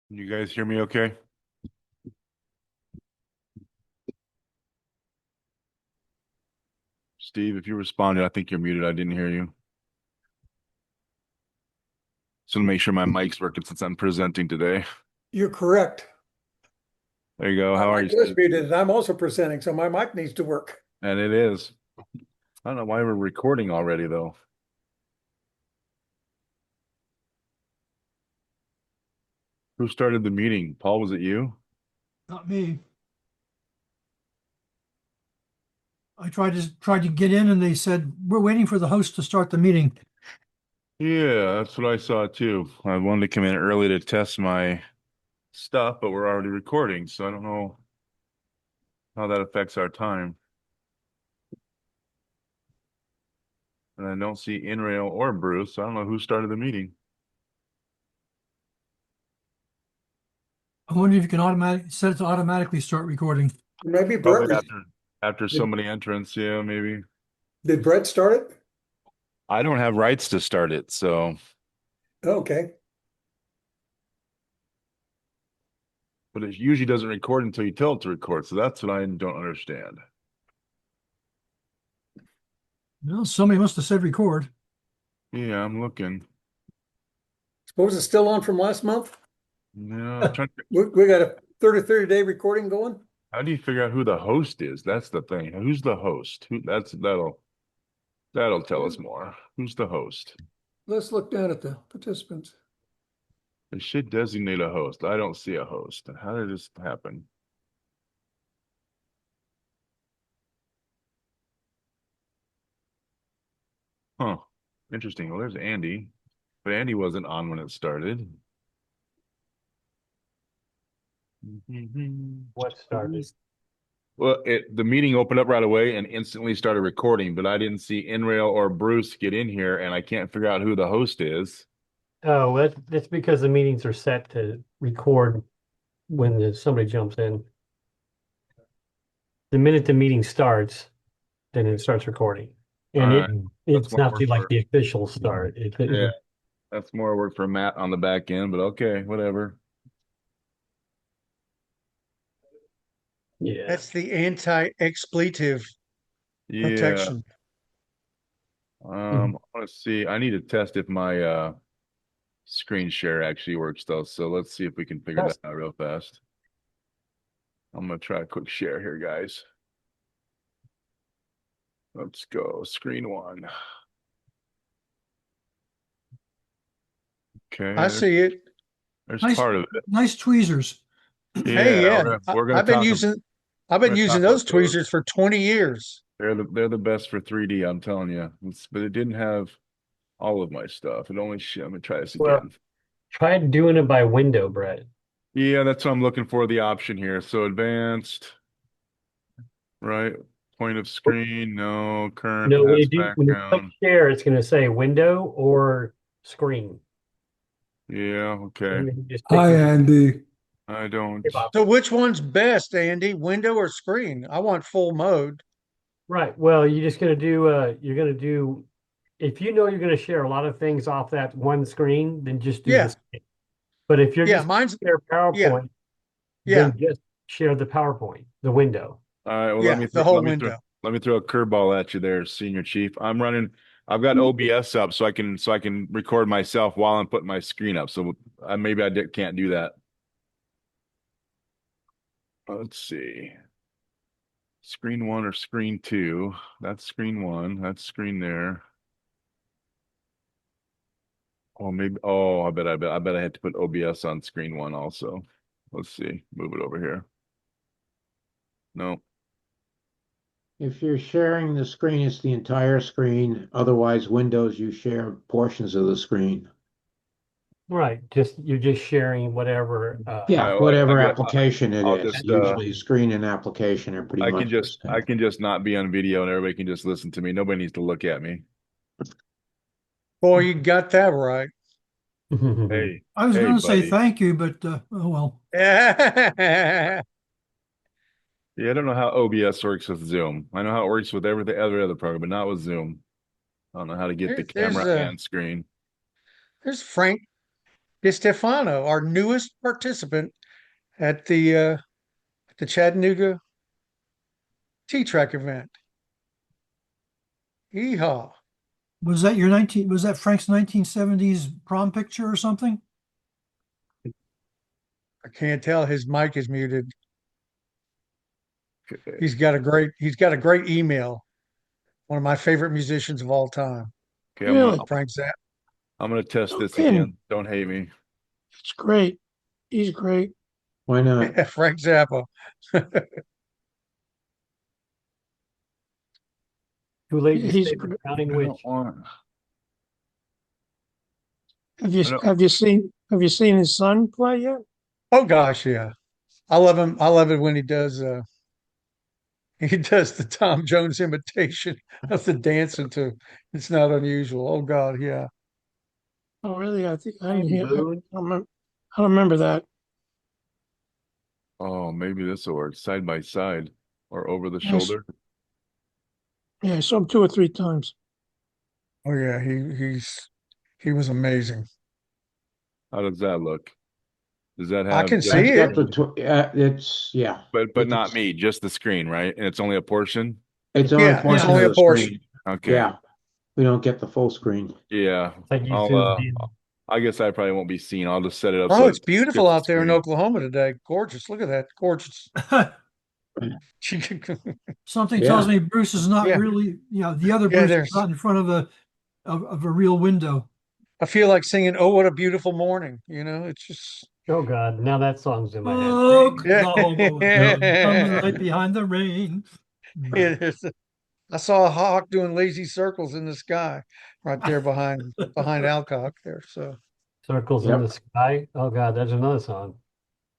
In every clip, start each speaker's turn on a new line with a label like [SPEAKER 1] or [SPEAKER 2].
[SPEAKER 1] You guys hear me okay? Steve, if you responded, I think you're muted. I didn't hear you. So to make sure my mic's working since I'm presenting today.
[SPEAKER 2] You're correct.
[SPEAKER 1] There you go.
[SPEAKER 2] My
[SPEAKER 1] How are
[SPEAKER 2] mic
[SPEAKER 1] you,
[SPEAKER 2] was
[SPEAKER 1] Steve?
[SPEAKER 2] muted and I'm also presenting, so my mic needs to work.
[SPEAKER 1] And it is. I don't know why we're recording already, though. Who started the meeting? Paul, was it you?
[SPEAKER 3] Not me. I tried to get in and they said, we're waiting for the host to start the meeting.
[SPEAKER 1] Yeah, that's what I saw too. I wanted to come in early to test my stuff, but we're already recording, so I don't know how that affects our time. And I don't see NRail or Bruce, so I don't know who started the meeting.
[SPEAKER 3] I wonder if you can set it to automatically start recording.
[SPEAKER 2] Maybe
[SPEAKER 1] Probably
[SPEAKER 2] Brett,
[SPEAKER 1] after so
[SPEAKER 2] did,
[SPEAKER 1] many entrants, yeah, maybe.
[SPEAKER 2] did Brett start it?
[SPEAKER 1] I don't have rights to start it, so
[SPEAKER 2] Okay.
[SPEAKER 1] but it usually doesn't record until you tell it to record. So that's what I don't understand.
[SPEAKER 3] Well, somebody must have said record.
[SPEAKER 1] Yeah, I'm looking.
[SPEAKER 2] Suppose it's still on from last month?
[SPEAKER 1] No, I'm trying to,
[SPEAKER 2] We got a 30 day recording going?
[SPEAKER 1] how do you figure out who the host is? That's the thing. Who's the host? That'll tell us more. Who's the host?
[SPEAKER 2] Let's look down at the participants.
[SPEAKER 1] It should designate a host. I don't see a host. How did this happen? Huh. Interesting. Well, there's Andy. But Andy wasn't on when it started.
[SPEAKER 4] What started?
[SPEAKER 1] Well, the meeting opened up right away and instantly started recording, but I didn't see NRail or Bruce get in here, and I can't figure out who the host is.
[SPEAKER 4] Oh, that's because the meetings are set to record when somebody jumps in. The minute the meeting starts, then it starts recording.
[SPEAKER 1] All
[SPEAKER 4] And
[SPEAKER 1] right, that's
[SPEAKER 4] it's
[SPEAKER 1] more
[SPEAKER 4] not
[SPEAKER 1] work
[SPEAKER 4] the like
[SPEAKER 1] for
[SPEAKER 4] the official start.
[SPEAKER 1] yeah, that's more work for Matt on the back end, but okay, whatever.
[SPEAKER 4] Yeah.
[SPEAKER 5] That's the anti-expletive
[SPEAKER 1] Yeah,
[SPEAKER 5] protection.
[SPEAKER 1] let's see. I need to test if my screen share actually works though. So let's see if we can figure that out real fast. I'm gonna try a quick share here, guys. Let's go. Screen one.
[SPEAKER 5] I
[SPEAKER 1] Okay,
[SPEAKER 5] see it.
[SPEAKER 1] there's
[SPEAKER 3] Nice,
[SPEAKER 1] part of it.
[SPEAKER 3] nice tweezers.
[SPEAKER 5] Hey,
[SPEAKER 1] Yeah,
[SPEAKER 5] yeah,
[SPEAKER 1] we're gonna
[SPEAKER 5] I've been
[SPEAKER 1] talk.
[SPEAKER 5] I've
[SPEAKER 1] We're
[SPEAKER 5] been
[SPEAKER 1] gonna
[SPEAKER 5] using
[SPEAKER 1] talk about
[SPEAKER 5] those
[SPEAKER 1] those.
[SPEAKER 5] tweezers for 20 years.
[SPEAKER 1] They're the best for 3D. I'm telling you. But it didn't have all of my stuff. It only. Let me try this
[SPEAKER 4] Well,
[SPEAKER 1] again.
[SPEAKER 4] try doing it by window, Brett.
[SPEAKER 1] Yeah, that's what I'm looking for. The option here. So advanced, right? Point of screen. No. Current
[SPEAKER 4] No,
[SPEAKER 1] past
[SPEAKER 4] when you click
[SPEAKER 1] background.
[SPEAKER 4] share, it's going to say window or screen.
[SPEAKER 1] Yeah. Okay.
[SPEAKER 4] And then you just pick
[SPEAKER 2] Hi,
[SPEAKER 4] your
[SPEAKER 2] Andy.
[SPEAKER 1] I don't.
[SPEAKER 5] So which one's best, Andy? Window or screen? I want full mode.
[SPEAKER 4] right. Well, you're just going to do you're going to do if you know you're going to share a lot of things off that one screen, then just do
[SPEAKER 5] Yeah,
[SPEAKER 4] this. But if you're
[SPEAKER 5] yeah,
[SPEAKER 4] just
[SPEAKER 5] mine's
[SPEAKER 4] share
[SPEAKER 5] yeah,
[SPEAKER 4] PowerPoint,
[SPEAKER 5] yeah,
[SPEAKER 4] then just share the PowerPoint, the window.
[SPEAKER 1] All right. Well,
[SPEAKER 5] yeah, the whole window.
[SPEAKER 1] let me throw a curveball at you there, Senior Chief. I'm running. I've got OBS up so I can record myself while I'm putting my screen up. So maybe can't do that. Let's see. Screen one or screen two. That's screen one. That's screen there. Oh, maybe. Oh, I bet I had to put OBS on screen one also. Let's see. Move it over here. No.
[SPEAKER 6] If you're sharing the screen, it's the entire screen. Otherwise, Windows, you share portions of the screen.
[SPEAKER 4] Right. Just you're just sharing whatever.
[SPEAKER 6] Yeah,
[SPEAKER 1] I
[SPEAKER 6] whatever
[SPEAKER 1] bet
[SPEAKER 6] application it
[SPEAKER 1] I'll
[SPEAKER 6] is.
[SPEAKER 1] just
[SPEAKER 6] Usually, screen and application are pretty much the
[SPEAKER 1] I
[SPEAKER 6] same.
[SPEAKER 1] can just not be on video and everybody can just listen to me. Nobody needs to look at me.
[SPEAKER 5] Boy, you got that right.
[SPEAKER 1] Hey,
[SPEAKER 3] I was
[SPEAKER 1] hey,
[SPEAKER 3] going to say
[SPEAKER 1] buddy.
[SPEAKER 3] thank you, but oh well.
[SPEAKER 1] Yeah, I don't know how OBS works with Zoom. I know how it works with every other program, but not with Zoom. I don't know how to get the
[SPEAKER 5] There's
[SPEAKER 1] camera and screen.
[SPEAKER 5] there's Frank DeStefano, our newest participant at the Chattanooga T-Track event. Yeehaw.
[SPEAKER 3] Was that Frank's 1970s prom picture or something?
[SPEAKER 5] I can't tell. His mic is muted.
[SPEAKER 1] Okay,
[SPEAKER 5] He's got a great email. One of my favorite musicians of all time,
[SPEAKER 7] Really?
[SPEAKER 5] Frank Zapp.
[SPEAKER 1] I'm gonna test
[SPEAKER 7] No
[SPEAKER 1] this
[SPEAKER 7] kidding.
[SPEAKER 1] again. Don't hate me.
[SPEAKER 7] It's great. He's great.
[SPEAKER 6] Why not?
[SPEAKER 5] Frank Zappa.
[SPEAKER 4] Too late to
[SPEAKER 7] He's
[SPEAKER 4] say
[SPEAKER 7] gr-
[SPEAKER 4] we're counting
[SPEAKER 1] I don't
[SPEAKER 4] which.
[SPEAKER 1] want.
[SPEAKER 7] Have you
[SPEAKER 1] I don't-
[SPEAKER 7] have you seen his son play yet?
[SPEAKER 5] Oh gosh, yeah. I love him. I love it when he does the Tom Jones imitation of the dancing to It's Not Unusual. Oh God, yeah.
[SPEAKER 7] Oh, really? I think I didn't hear. I
[SPEAKER 4] Boone.
[SPEAKER 7] don't remember that.
[SPEAKER 1] Oh, maybe this will work. Side by side or over the
[SPEAKER 7] Yes.
[SPEAKER 1] shoulder.
[SPEAKER 7] Yeah, I saw him 2 or 3 times.
[SPEAKER 5] Oh yeah, he was amazing.
[SPEAKER 1] How does that look? Does that
[SPEAKER 5] I
[SPEAKER 1] have
[SPEAKER 5] can
[SPEAKER 1] just-
[SPEAKER 5] see
[SPEAKER 6] That's
[SPEAKER 5] it.
[SPEAKER 6] got it's, yeah.
[SPEAKER 1] but not
[SPEAKER 6] It's-
[SPEAKER 1] me, just the screen, right? And it's only a portion.
[SPEAKER 6] It's only
[SPEAKER 5] Yeah,
[SPEAKER 6] a portion
[SPEAKER 5] only
[SPEAKER 6] of
[SPEAKER 5] a
[SPEAKER 6] the
[SPEAKER 5] portion.
[SPEAKER 6] screen.
[SPEAKER 1] Okay.
[SPEAKER 6] Yeah, we don't get the full screen.
[SPEAKER 1] Yeah.
[SPEAKER 4] Like you
[SPEAKER 1] I'll
[SPEAKER 4] zoomed in.
[SPEAKER 1] I guess I probably won't be seen. I'll just set it up.
[SPEAKER 5] Oh,
[SPEAKER 1] so
[SPEAKER 5] it's beautiful
[SPEAKER 1] fits the
[SPEAKER 5] out there in
[SPEAKER 1] screen.
[SPEAKER 5] Oklahoma today. Gorgeous. Look at that. Gorgeous.
[SPEAKER 3] Something tells
[SPEAKER 6] Yeah.
[SPEAKER 3] me Bruce is not
[SPEAKER 5] Yeah.
[SPEAKER 3] really, the other
[SPEAKER 5] Yeah,
[SPEAKER 3] Bruce
[SPEAKER 5] there's-
[SPEAKER 3] is not in front of a real window.
[SPEAKER 5] I feel like singing "Oh, What a Beautiful Morning." It's just
[SPEAKER 4] Oh God, now that song's in my head.
[SPEAKER 3] Oklahoma
[SPEAKER 5] Yeah.
[SPEAKER 3] comes right behind the rain.
[SPEAKER 5] it is. I saw a hawk doing lazy circles in the sky right there behind Alcock there. So
[SPEAKER 4] Circles
[SPEAKER 6] Yep.
[SPEAKER 4] in the Sky. Oh God, there's another song.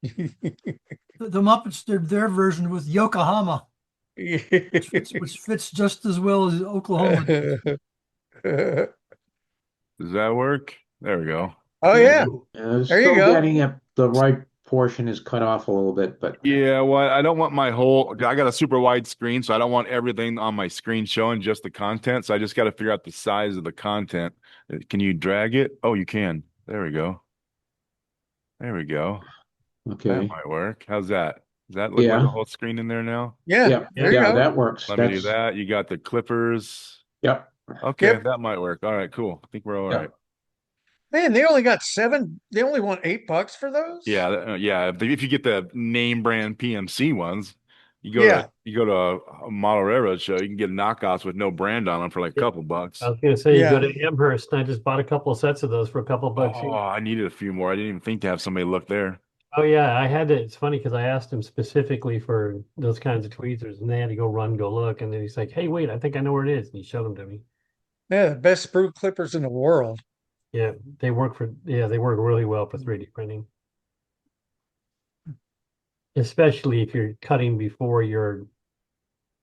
[SPEAKER 3] The Muppets did their version with Yokohama, which fits just as well as Oklahoma.
[SPEAKER 1] Does that work? There we go.
[SPEAKER 5] Oh yeah.
[SPEAKER 6] There
[SPEAKER 5] There you go.
[SPEAKER 6] getting it, the right portion is cut off a little bit, but
[SPEAKER 1] Yeah, well, I don't want my whole. I got a super wide screen, so I don't want everything on my screen showing, just the content. So I just got to figure out the size of the content. Can you drag it? Oh, you can. There we go. There we go. That
[SPEAKER 6] okay.
[SPEAKER 1] might work. How's that? Does that look like
[SPEAKER 6] Yeah.
[SPEAKER 1] a whole screen in there now?
[SPEAKER 5] Yeah.
[SPEAKER 6] Yeah,
[SPEAKER 5] There you
[SPEAKER 6] yeah,
[SPEAKER 5] go.
[SPEAKER 6] that works.
[SPEAKER 1] Let me do
[SPEAKER 6] That's,
[SPEAKER 1] that. You got the clippers.
[SPEAKER 6] yep.
[SPEAKER 1] Okay,
[SPEAKER 5] Yep.
[SPEAKER 1] that might work. All right, cool. I think we're all
[SPEAKER 6] Yep.
[SPEAKER 1] right.
[SPEAKER 5] Man, they only got 7. They only want $8 for those.
[SPEAKER 1] Yeah, yeah. If you get the name brand PMC ones,
[SPEAKER 5] Yeah.
[SPEAKER 1] you go to a model railroad show, you can get knockoffs with no brand on them for like a couple bucks.
[SPEAKER 4] I was gonna say you go
[SPEAKER 5] Yeah.
[SPEAKER 4] to Amherst, and I just bought a couple of sets of those for a couple of bucks.
[SPEAKER 1] Oh, I needed a few more. I didn't even think to have somebody look there.
[SPEAKER 4] Oh yeah, I had to. It's funny because I asked him specifically for those kinds of tweezers, and they had to go look, and then he's like, "Hey, wait, I think I know where it is," and he showed them to me.
[SPEAKER 5] Yeah, the best sprue clippers in the world.
[SPEAKER 4] Yeah, they work really well for 3D printing, especially if you're cutting before you're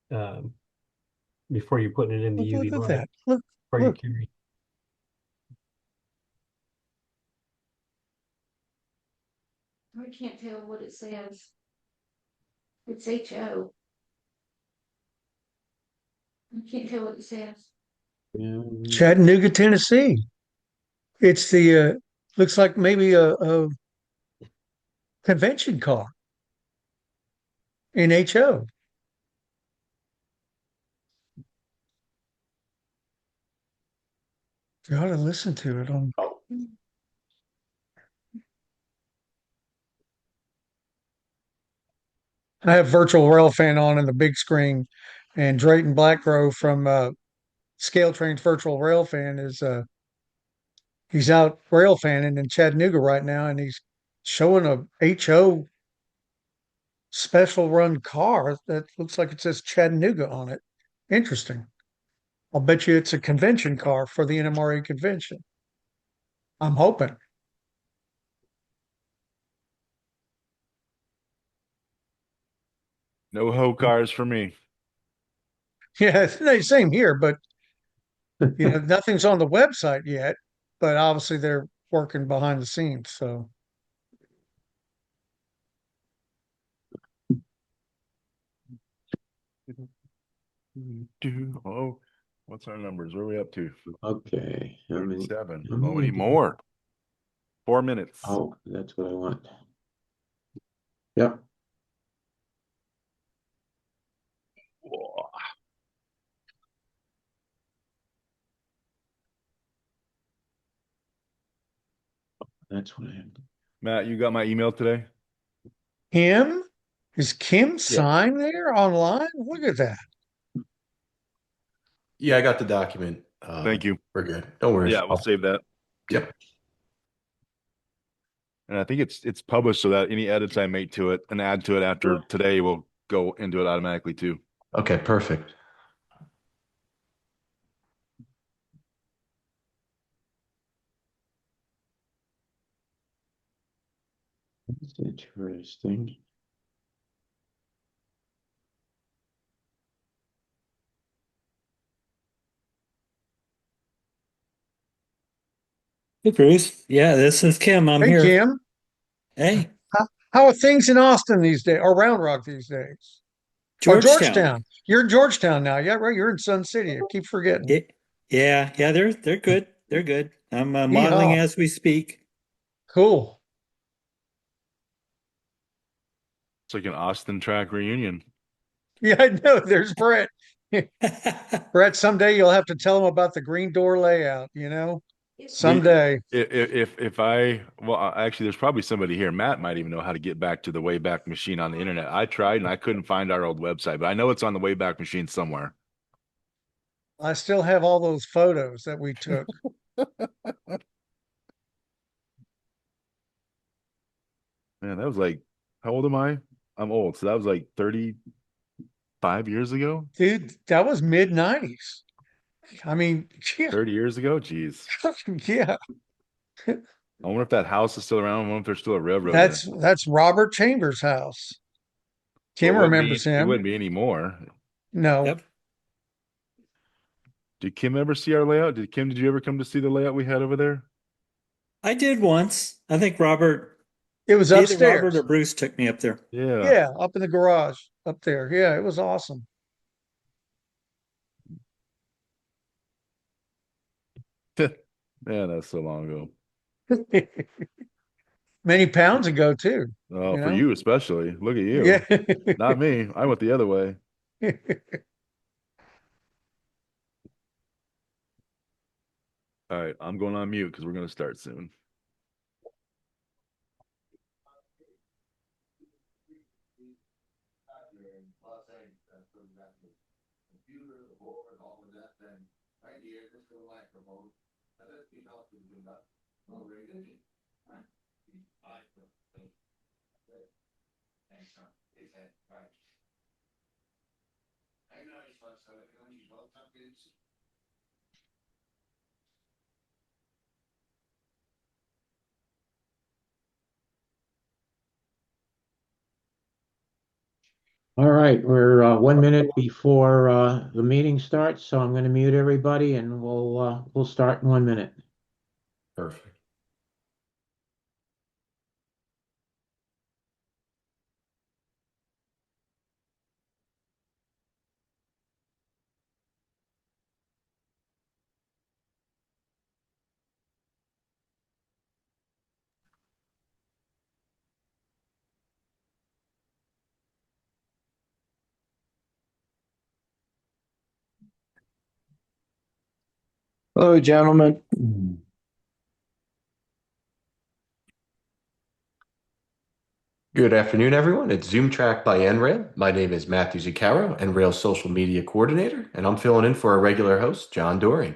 [SPEAKER 4] putting it in the
[SPEAKER 5] Look
[SPEAKER 4] UV
[SPEAKER 5] at
[SPEAKER 4] light,
[SPEAKER 5] that. Look.
[SPEAKER 4] before you
[SPEAKER 5] look.
[SPEAKER 4] carry.
[SPEAKER 8] I can't tell what it says. It's HO. I can't tell what it says.
[SPEAKER 5] Chattanooga, Tennessee. It's the looks like maybe a convention car in HO. You ought to listen to it on. I have virtual rail fan on in the big screen, and Drayton Blackgrove from Scale Train's virtual rail fan is he's out rail fanning in Chattanooga right now, and he's showing a HO special run car that looks like it says Chattanooga on it. Interesting. I'll bet you it's a convention car for the NMRA convention. I'm hoping.
[SPEAKER 1] No hoe cars for me.
[SPEAKER 5] Yeah, same here, but nothing's on the website yet, but obviously they're working behind the scenes. So
[SPEAKER 1] Oh, what's our numbers? Where are we up to?
[SPEAKER 6] Okay. How many?
[SPEAKER 1] 37.
[SPEAKER 6] how
[SPEAKER 1] Oh, we
[SPEAKER 6] many
[SPEAKER 1] need more. 4 minutes.
[SPEAKER 6] Oh, that's what I want. Yep.
[SPEAKER 1] Whoa.
[SPEAKER 6] That's what I have.
[SPEAKER 1] Matt, you got my email today?
[SPEAKER 5] Kim? Is Kim
[SPEAKER 9] Yeah.
[SPEAKER 5] sign there online? Look at that.
[SPEAKER 9] Yeah, I got the document.
[SPEAKER 1] Thank you.
[SPEAKER 9] We're good. Don't worry.
[SPEAKER 1] Yeah, we'll save that.
[SPEAKER 9] Yep.
[SPEAKER 1] And I think it's published so that any edits I make to it and add to it after today will go into it automatically too.
[SPEAKER 9] Okay, perfect.
[SPEAKER 6] That's interesting.
[SPEAKER 10] Hey, Bruce. Yeah, this is Kim. I'm
[SPEAKER 5] Hey,
[SPEAKER 10] here.
[SPEAKER 5] Kim.
[SPEAKER 10] Hey,
[SPEAKER 5] How are things in Austin these days, or Round Rock these days? Oh,
[SPEAKER 10] Georgetown.
[SPEAKER 5] Georgetown. You're in Georgetown now. Yeah, right. You're in Sun City. I keep forgetting.
[SPEAKER 10] Yeah, they're good. They're good. I'm modeling
[SPEAKER 5] Yeehaw.
[SPEAKER 10] as we speak.
[SPEAKER 5] Cool.
[SPEAKER 1] It's like an Austin track reunion.
[SPEAKER 5] Yeah, I know. There's Brett. Brett, someday you'll have to tell him about the green door layout, someday.
[SPEAKER 1] If I well actually there's probably somebody here. Matt might even know how to get back to the Wayback Machine on the internet. I tried and I couldn't find our old website, but I know it's on the Wayback Machine somewhere.
[SPEAKER 5] I still have all those photos that we took.
[SPEAKER 1] Man, that was like, how old am I? I'm old, so that was like 35 years ago,
[SPEAKER 5] Dude, that was mid 90s. I mean, yeah,
[SPEAKER 1] 30 years ago. Jeez.
[SPEAKER 5] yeah.
[SPEAKER 1] I wonder if that house is still around. I wonder if there's still a railroad there.
[SPEAKER 5] That's Robert Chambers' house. Kim
[SPEAKER 1] Well,
[SPEAKER 5] remembers
[SPEAKER 1] it
[SPEAKER 5] him.
[SPEAKER 1] wouldn't be anymore.
[SPEAKER 5] No.
[SPEAKER 10] Yep.
[SPEAKER 1] Did Kim ever see our layout? Did you ever come to see the layout we had over there?
[SPEAKER 10] I did once. I think Robert,
[SPEAKER 5] It was
[SPEAKER 10] either
[SPEAKER 5] upstairs.
[SPEAKER 10] Robert or Bruce took me up there.
[SPEAKER 1] Yeah.
[SPEAKER 5] Yeah, up in the garage up there. Yeah, it was awesome.
[SPEAKER 1] Man, that's so long ago.
[SPEAKER 5] Many pounds ago too.
[SPEAKER 1] Oh,
[SPEAKER 5] You
[SPEAKER 1] for
[SPEAKER 5] know?
[SPEAKER 1] you especially. Look at you.
[SPEAKER 5] Yeah.
[SPEAKER 1] Not me. I went the other way. All right, I'm going on mute because we're going to start soon.
[SPEAKER 6] All right, we're 1 minute before the meeting starts, so I'm going to mute everybody, and we'll start in 1 minute.
[SPEAKER 9] Perfect.
[SPEAKER 10] Hello, gentlemen.
[SPEAKER 9] Good afternoon, everyone. It's ZoomTRAK by NRail. My name is Matthew Zuccaro, NRail's social media coordinator, and I'm filling in for our regular host, John Doring.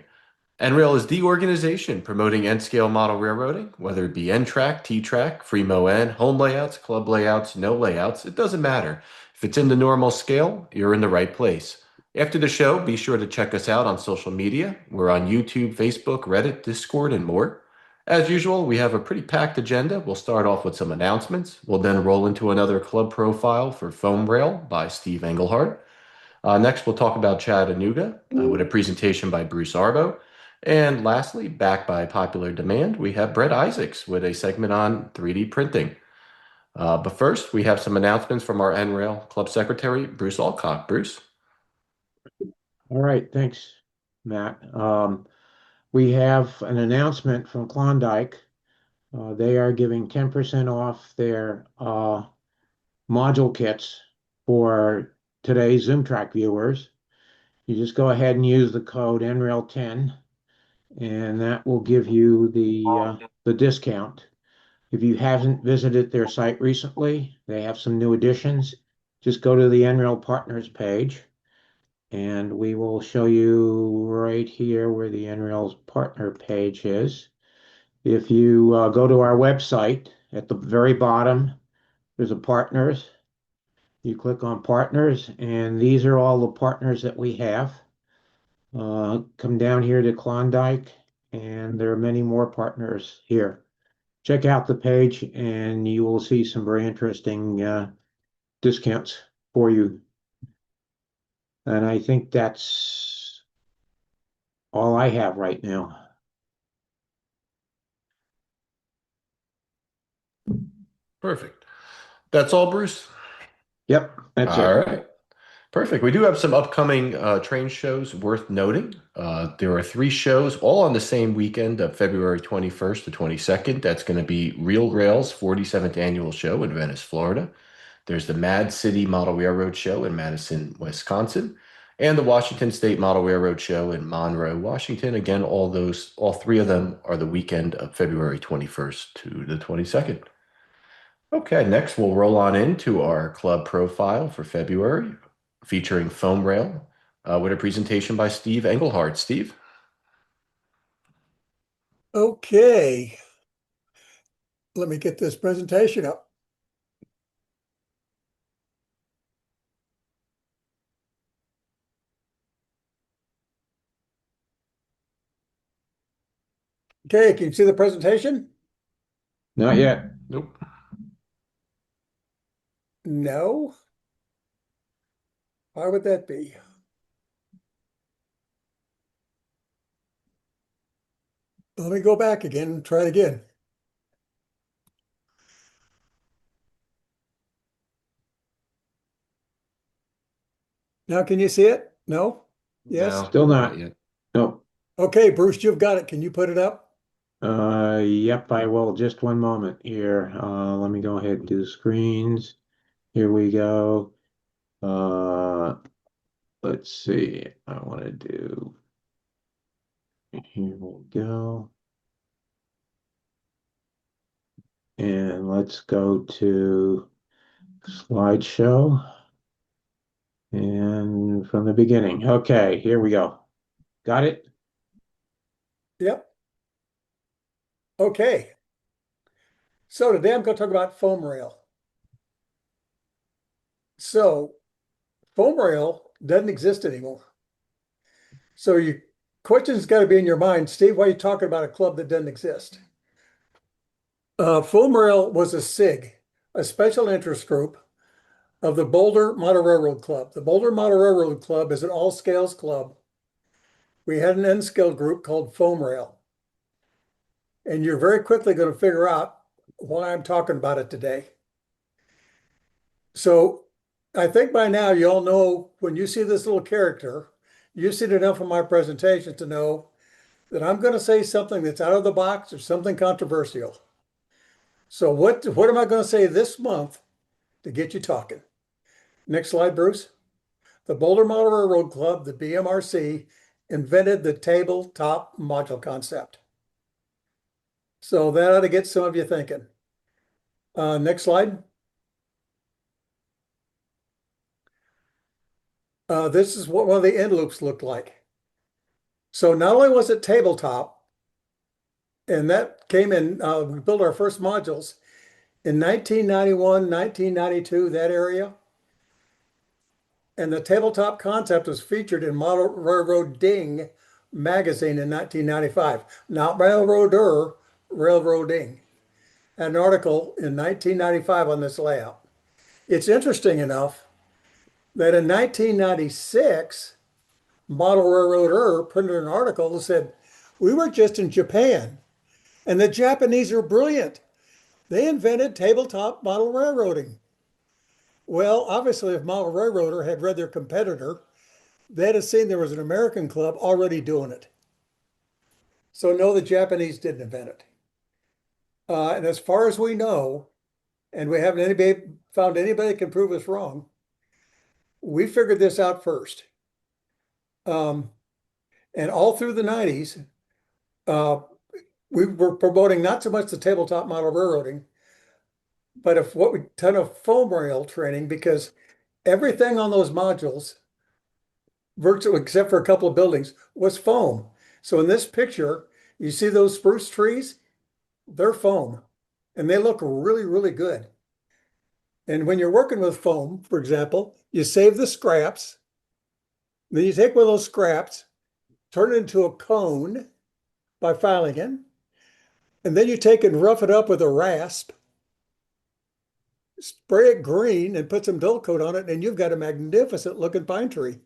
[SPEAKER 9] NRail is the organization promoting N-scale model railroading, whether it be N-track, T-track, free Mo-N, home layouts, club layouts, no layouts, it doesn't matter. If it's in the normal scale, you're in the right place. After the show, be sure to check us out on social media. We're on YouTube, Facebook, Reddit, Discord, and more. As usual, we have a pretty packed agenda. We'll start off with some announcements. We'll then roll into another club profile for Foam Rail by Steve Englehardt. Next, we'll talk about Chattanooga with a presentation by Bruce Arbo. And lastly, back by popular demand, we have Brett Isaacs with a segment on 3D printing. But first, we have some announcements from our NRail Club Secretary, Bruce Alcock. Bruce?
[SPEAKER 6] All right, thanks, Matt. We have an announcement from Klondike. They are giving 10% off their module kits for today's ZoomTRAK viewers. You just go ahead and use the code NRail10, and that will give you the discount. If you haven't visited their site recently, they have some new additions. Just go to the NRail Partners page, and we will show you right here where the NRail's partner page is. If you go to our website, at the very bottom, there's a partners. You click on partners, and these are all the partners that we have. Come down here to Klondike, and there are many more partners here. Check out the page, and you will see some very interesting discounts for you. And I think that's all I have right now.
[SPEAKER 9] Perfect. That's all, Bruce?
[SPEAKER 6] Yep, that's
[SPEAKER 9] All
[SPEAKER 6] it.
[SPEAKER 9] right. Perfect. We do have some upcoming train shows worth noting. There are 3 shows all on the same weekend of February 21st to 22nd. That's going to be Real Rail's 47th annual show in Venice, Florida. There's the Mad City Model Railroad Show in Madison, Wisconsin, and the Washington State Model Railroad Show in Monroe, Washington. Again, all 3 of them are the weekend of February 21st to the 22nd. Okay, next we'll roll on into our club profile for February, featuring Foam Rail, with a presentation by Steve Englehardt. Steve?
[SPEAKER 2] Okay. Let me get this presentation up. Okay, can you see the presentation?
[SPEAKER 6] Not yet.
[SPEAKER 9] Nope.
[SPEAKER 2] No. Why would that be? Let me go back again and try it again. Now, can you see it? No? Yes?
[SPEAKER 9] No,
[SPEAKER 6] Still not.
[SPEAKER 9] yet.
[SPEAKER 6] No.
[SPEAKER 2] Okay, Bruce, you've got it. Can you put it up?
[SPEAKER 6] Yep, I will. Just one moment here. Let me go ahead and do screens. Here we go. Let's see. I want to do. Here we go. And let's go to slideshow. And from the beginning. Okay, here we go. Got it?
[SPEAKER 2] Yep. Okay. So today I'm going to talk about foam rail. So foam rail doesn't exist anymore. So your question's got to be in your mind, Steve, why are you talking about a club that doesn't exist? Foam rail was a SIG, a special interest group of the Boulder Model Railroad Club. The Boulder Model Railroad Club is an all-scales club. We had an N-scale group called Foam Rail. And you're very quickly going to figure out why I'm talking about it today. So I think by now you all know when you see this little character, you've seen enough of my presentation to know that I'm going to say something that's out of the box or something controversial. So what am I going to say this month to get you talking? Next slide, Bruce. The Boulder Model Railroad Club, the BMRC, invented the tabletop module concept. So that ought to get some of you thinking. Next slide. This is what one of the end loops looked like. So not only was it tabletop, and that came in, we built our first modules in 1991, 1992, that area. And the tabletop concept was featured in Model Railroading magazine in 1995. Not Railroader, Railroading. An article in 1995 on this layout. It's interesting enough that in 1996, Model Railroader printed an article that said, we were just in Japan, and the Japanese are brilliant. They invented tabletop model railroading. Well, obviously, if Model Railroader had read their competitor, they'd have seen there was an American club already doing it. So no, the Japanese didn't invent it. And as far as we know, and we haven't found anybody that can prove us wrong, we figured this out first. And all through the 90s, we were promoting not so much the tabletop model railroading, but a ton of foam rail training, because everything on those modules, virtually except for a couple of buildings, was foam. So in this picture, you see those spruce trees? They're foam, and they look really, really good. And when you're working with foam, for example, you save the scraps. Then you take one of those scraps, turn it into a cone by filing it, and then you take and rough it up with a rasp, spray it green, and put some dull coat on it, and you've got a magnificent looking pine tree.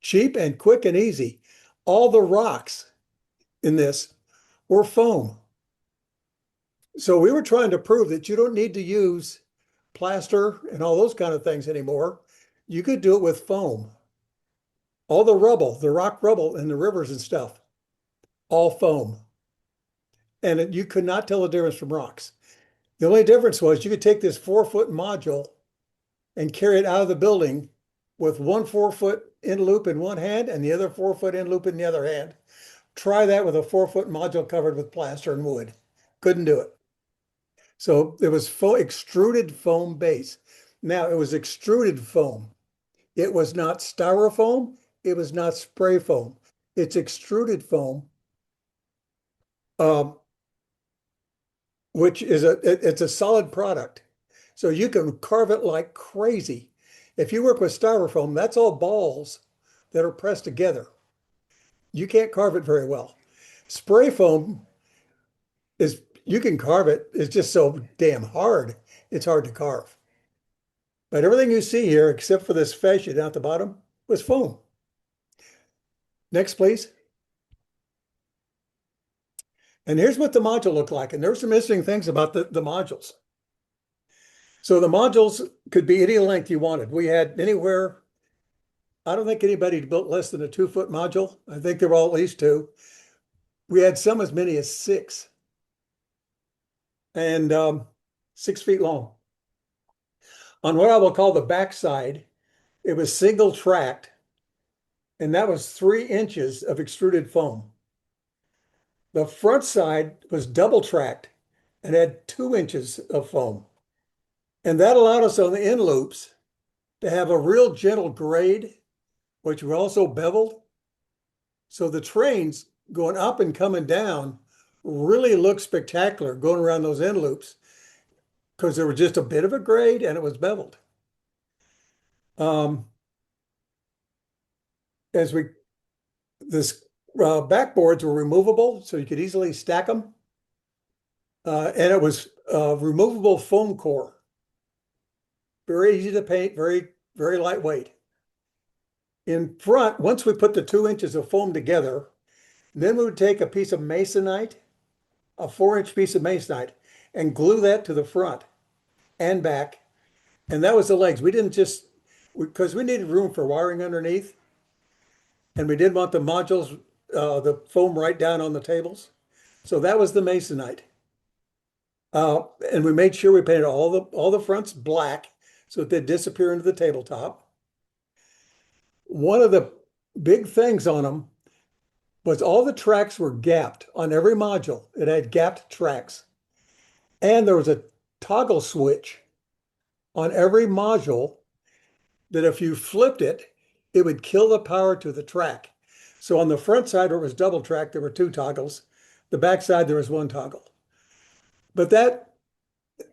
[SPEAKER 2] Cheap and quick and easy. All the rocks in this were foam. So we were trying to prove that you don't need to use plaster and all those kind of things anymore. You could do it with foam. All the rubble, the rock rubble in the rivers and stuff, all foam. And you could not tell the difference from rocks. The only difference was you could take this 4-foot module and carry it out of the building with one 4-foot end loop in one hand and the other 4-foot end loop in the other hand. Try that with a 4-foot module covered with plaster and wood. Couldn't do it. So it was extruded foam base. Now, it was extruded foam. It was not styrofoam. It was not spray foam. It's extruded foam, which is it's a solid product. So you can carve it like crazy. If you work with styrofoam, that's all balls that are pressed together. You can't carve it very well. Spray foam is, you can carve it. It's just so damn hard. It's hard to carve. But everything you see here, except for this fascia down at the bottom, was foam. Next, please. And here's what the module looked like. And there's some interesting things about the modules. So the modules could be any length you wanted. We had anywhere, I don't think anybody built less than a 2-foot module. I think they were all at least 2. We had some as many as 6. And 6 feet long. On what I will call the backside, it was single tracked, and that was 3 inches of extruded foam. The front side was double tracked and had 2 inches of foam. And that allowed us on the end loops to have a real gentle grade, which were also beveled. So the trains going up and coming down really looked spectacular going around those end loops, because there was just a bit of a grade and it was beveled. Backboards were removable, so you could easily stack them. And it was removable foam core. Very easy to paint, very, very lightweight. In front, once we put the 2 inches of foam together, then we would take a piece of masonite, a 4-inch piece of masonite, and glue that to the front and back. And that was the legs. We didn't just, because we needed room for wiring underneath, and we didn't want the modules, the foam right down on the tables. So that was the masonite. And we made sure we painted all the fronts black so that they'd disappear into the tabletop. One of the big things on them was all the tracks were gapped on every module. It had gapped tracks. And there was a toggle switch on every module that if you flipped it, it would kill the power to the track. So on the front side where it was double track, there were 2 toggles. The back side, there was 1 toggle. But that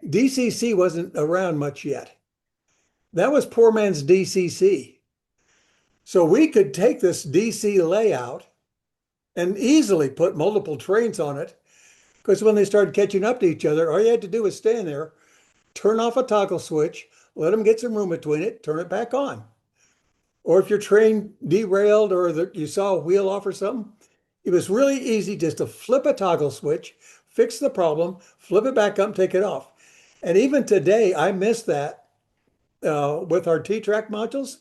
[SPEAKER 2] DCC wasn't around much yet. That was poor man's DCC. So we could take this DC layout and easily put multiple trains on it, because when they started catching up to each other, all you had to do was stand there, turn off a toggle switch, let them get some room between it, turn it back on. Or if your train derailed or you saw a wheel off or something, it was really easy just to flip a toggle switch, fix the problem, flip it back up, and take it off. And even today, I miss that with our T-Track modules,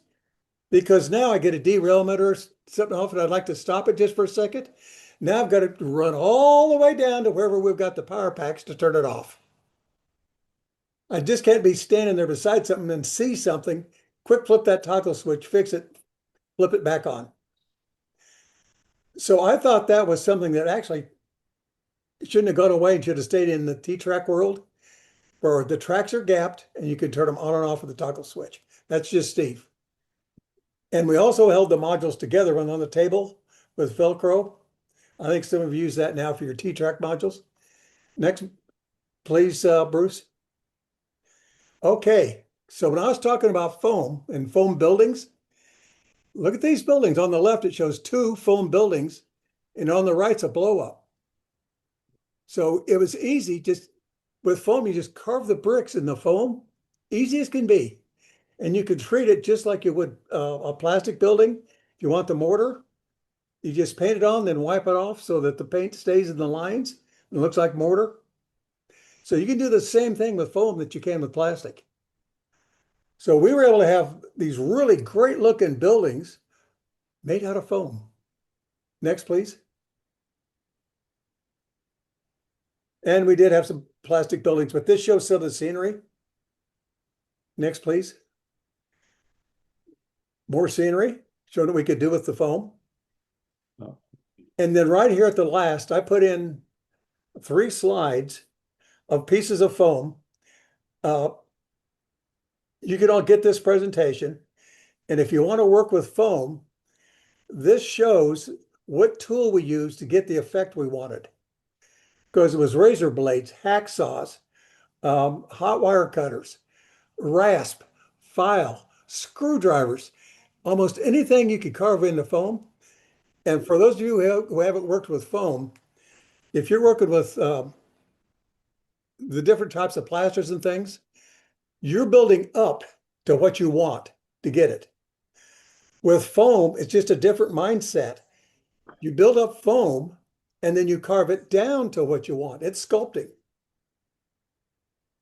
[SPEAKER 2] because now I get a derailment or something off and I'd like to stop it just for a second. Now I've got to run all the way down to wherever we've got the power packs to turn it off. I just can't be standing there beside something and see something, quick flip that toggle switch, fix it, flip it back on. So I thought that was something that actually shouldn't have gone away and should have stayed in the T-Track world, where the tracks are gapped and you can turn them on and off with the toggle switch. That's just Steve. And we also held the modules together on the table with Velcro. I think some of you use that now for your T-Track modules. Next, please, Bruce. Okay, so when I was talking about foam and foam buildings, look at these buildings. On the left, it shows 2 foam buildings, and on the right's a blow up. So it was easy, just with foam, you just carve the bricks in the foam, easy as can be. And you could treat it just like you would a plastic building. If you want the mortar, you just paint it on, then wipe it off so that the paint stays in the lines and looks like mortar. So you can do the same thing with foam that you can with plastic. So we were able to have these really great looking buildings made out of foam. Next, please. And we did have some plastic buildings, but this shows some of the scenery. Next, please. More scenery, showing what we could do with the foam.
[SPEAKER 6] Oh.
[SPEAKER 2] And then right here at the last, I put in 3 slides of pieces of foam. You can all get this presentation. And if you want to work with foam, this shows what tool we used to get the effect we wanted. Because it was razor blades, hacksaws, hot wire cutters, rasp, file, screwdrivers, almost anything you could carve into foam. And for those of you who haven't worked with foam, if you're working with the different types of plasters and things, you're building up to what you want to get it. With foam, it's just a different mindset. You build up foam and then you carve it down to what you want. It's sculpting.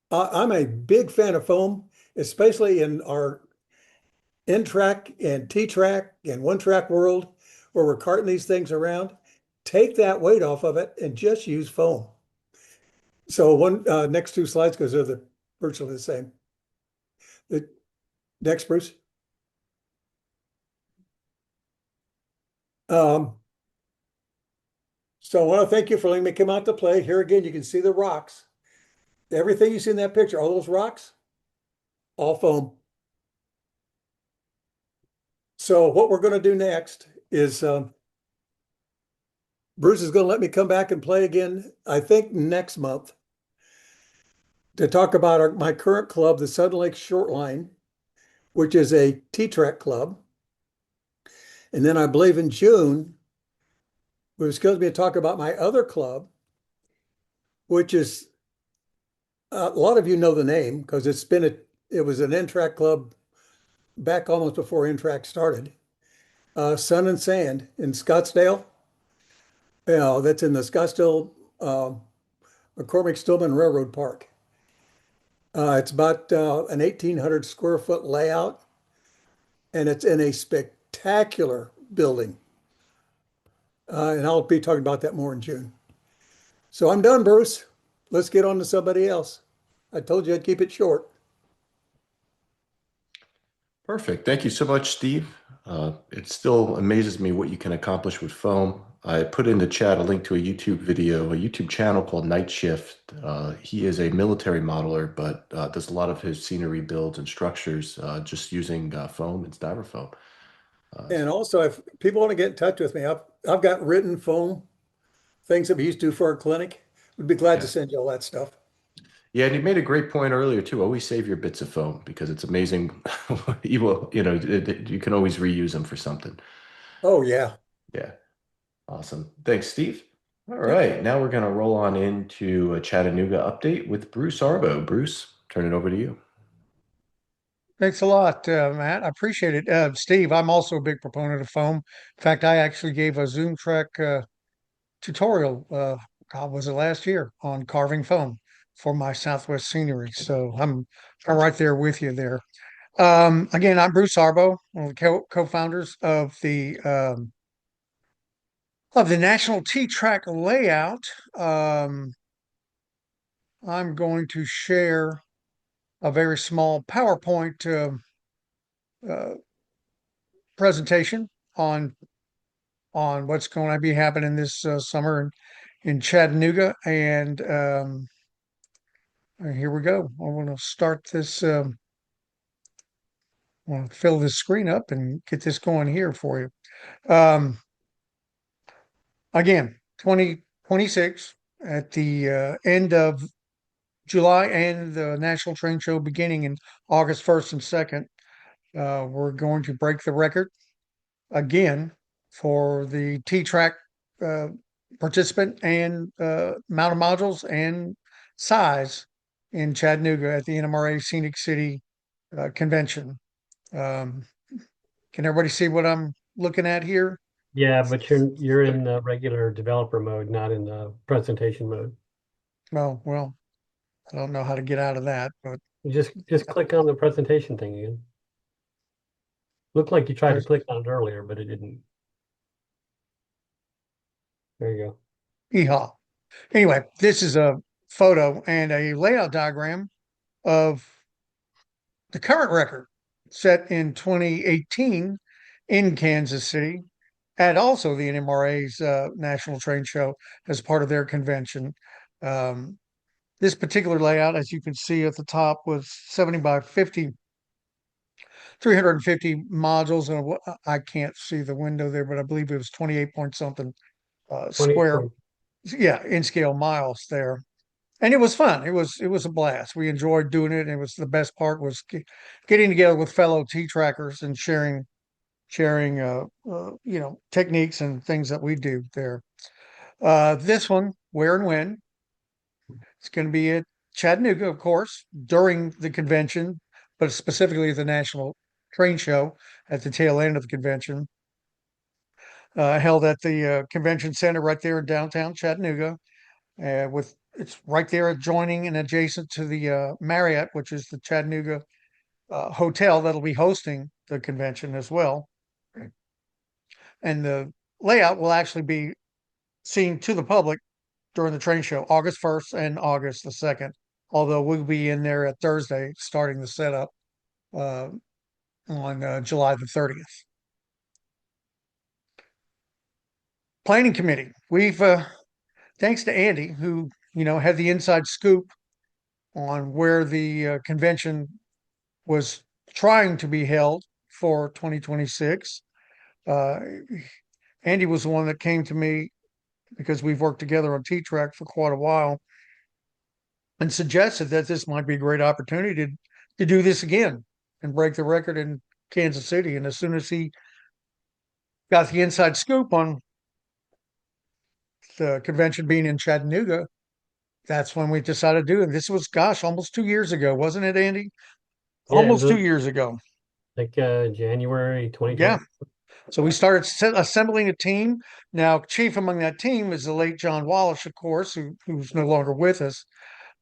[SPEAKER 2] I'm a big fan of foam, especially in our NTRaK and T-Track and one-track world where we're carting these things around. Take that weight off of it and just use foam. So next 2 slides, because they're virtually the same. Next, Bruce. So I want to thank you for letting me come out to play. Here again, you can see the rocks. Everything you see in that picture, all those rocks, all foam. So what we're going to do next is Bruce is going to let me come back and play again, I think next month, to talk about my current club, the Southern Lakes Short Line, which is a T-Track club. And then I believe in June, we was going to be to talk about my other club, which is, a lot of you know the name because it was an NTRaK club back almost before NTRaK started. Sun and Sand in Scottsdale. That's in the Scottsdale McCormick Stillman Railroad Park. It's about an 1,800 square foot layout, and it's in a spectacular building. And I'll be talking about that more in June. So I'm done, Bruce. Let's get on to somebody else. I told you I'd keep it short.
[SPEAKER 9] Perfect. Thank you so much, Steve. It still amazes me what you can accomplish with foam. I put in the chat a link to a YouTube video, a YouTube channel called Night Shift. He is a military modeler, but does a lot of his scenery builds and structures just using foam and styrofoam.
[SPEAKER 2] And also, if people want to get in touch with me, I've got written foam things that we used to do for our clinic. We'd be glad to send you all that stuff.
[SPEAKER 9] Yeah, and you made a great point earlier too. Always save your bits of foam because it's amazing. You can always reuse them for something.
[SPEAKER 2] Oh yeah.
[SPEAKER 9] Yeah. Awesome. Thanks, Steve. All right. Now we're going to roll on into a Chattanooga update with Bruce Arbo. Bruce, turn it over to you.
[SPEAKER 5] Thanks a lot, Matt. I appreciate it. Steve, I'm also a big proponent of foam. In fact, I actually gave a ZoomTRAK tutorial, God, was it last year, on carving foam for my Southwest scenery. So I'm right there with you there. Again, I'm Bruce Arbo, one of the co-founders of the of the National T-Track layout. I'm going to share a very small PowerPoint uh, presentation on what's going to be happening this summer in Chattanooga. And here we go. I want to start this. I want to fill this screen up and get this going here for you. Again, 2026 at the end of July and the National Train Show beginning in August 1st and 2nd. We're going to break the record again for the T-Track uh, participant and amount of modules and size in Chattanooga at the NMRA Scenic City Convention. Um, can everybody see what I'm looking at here?
[SPEAKER 4] Yeah, but you're in the regular developer mode, not in the presentation mode.
[SPEAKER 5] Well, I don't know how to get out of that, but
[SPEAKER 4] You just click on the presentation thing again. Looked like you tried to click on it earlier, but it didn't. There you go.
[SPEAKER 5] Yeehaw. Anyway, this is a photo and a layout diagram of the current record set in 2018 in Kansas City at also the NMRA's National Train Show as part of their convention. This particular layout, as you can see at the top, was 70 by 50, 350 modules. And I can't see the window there, but I believe it was 28 point something square. Yeah, in scale miles there. And it was fun. It was a blast. We enjoyed doing it. It was the best part was getting together with fellow T-trackers and sharing techniques and things that we do there. This one, where and when, it's going to be at Chattanooga, of course, during the convention, but specifically the National Train Show at the tail end of the convention. Held at the convention center right there in downtown Chattanooga. It's right there adjoining and adjacent to the Marriott, which is the Chattanooga hotel that'll be hosting the convention as well. And the layout will actually be seen to the public during the train show, August 1st and August the 2nd. Although we'll be in there at Thursday, starting the setup on July the 30th. Planning committee. We've thanks to Andy, who had the inside scoop on where the convention was trying to be held for 2026. Andy was the one that came to me because we've worked together on T-Track for quite a while and suggested that this might be a great opportunity to do this again and break the record in Kansas City. And as soon as he got the inside scoop on the convention being in Chattanooga, that's when we decided to do it. This was, gosh, almost 2 years ago, wasn't it, Andy?
[SPEAKER 4] Yeah,
[SPEAKER 5] Almost 2 years ago.
[SPEAKER 4] Like January 2020.
[SPEAKER 5] Yeah. So we started assembling a team. Now, chief among that team is the late John Wallace, of course, who's no longer with us.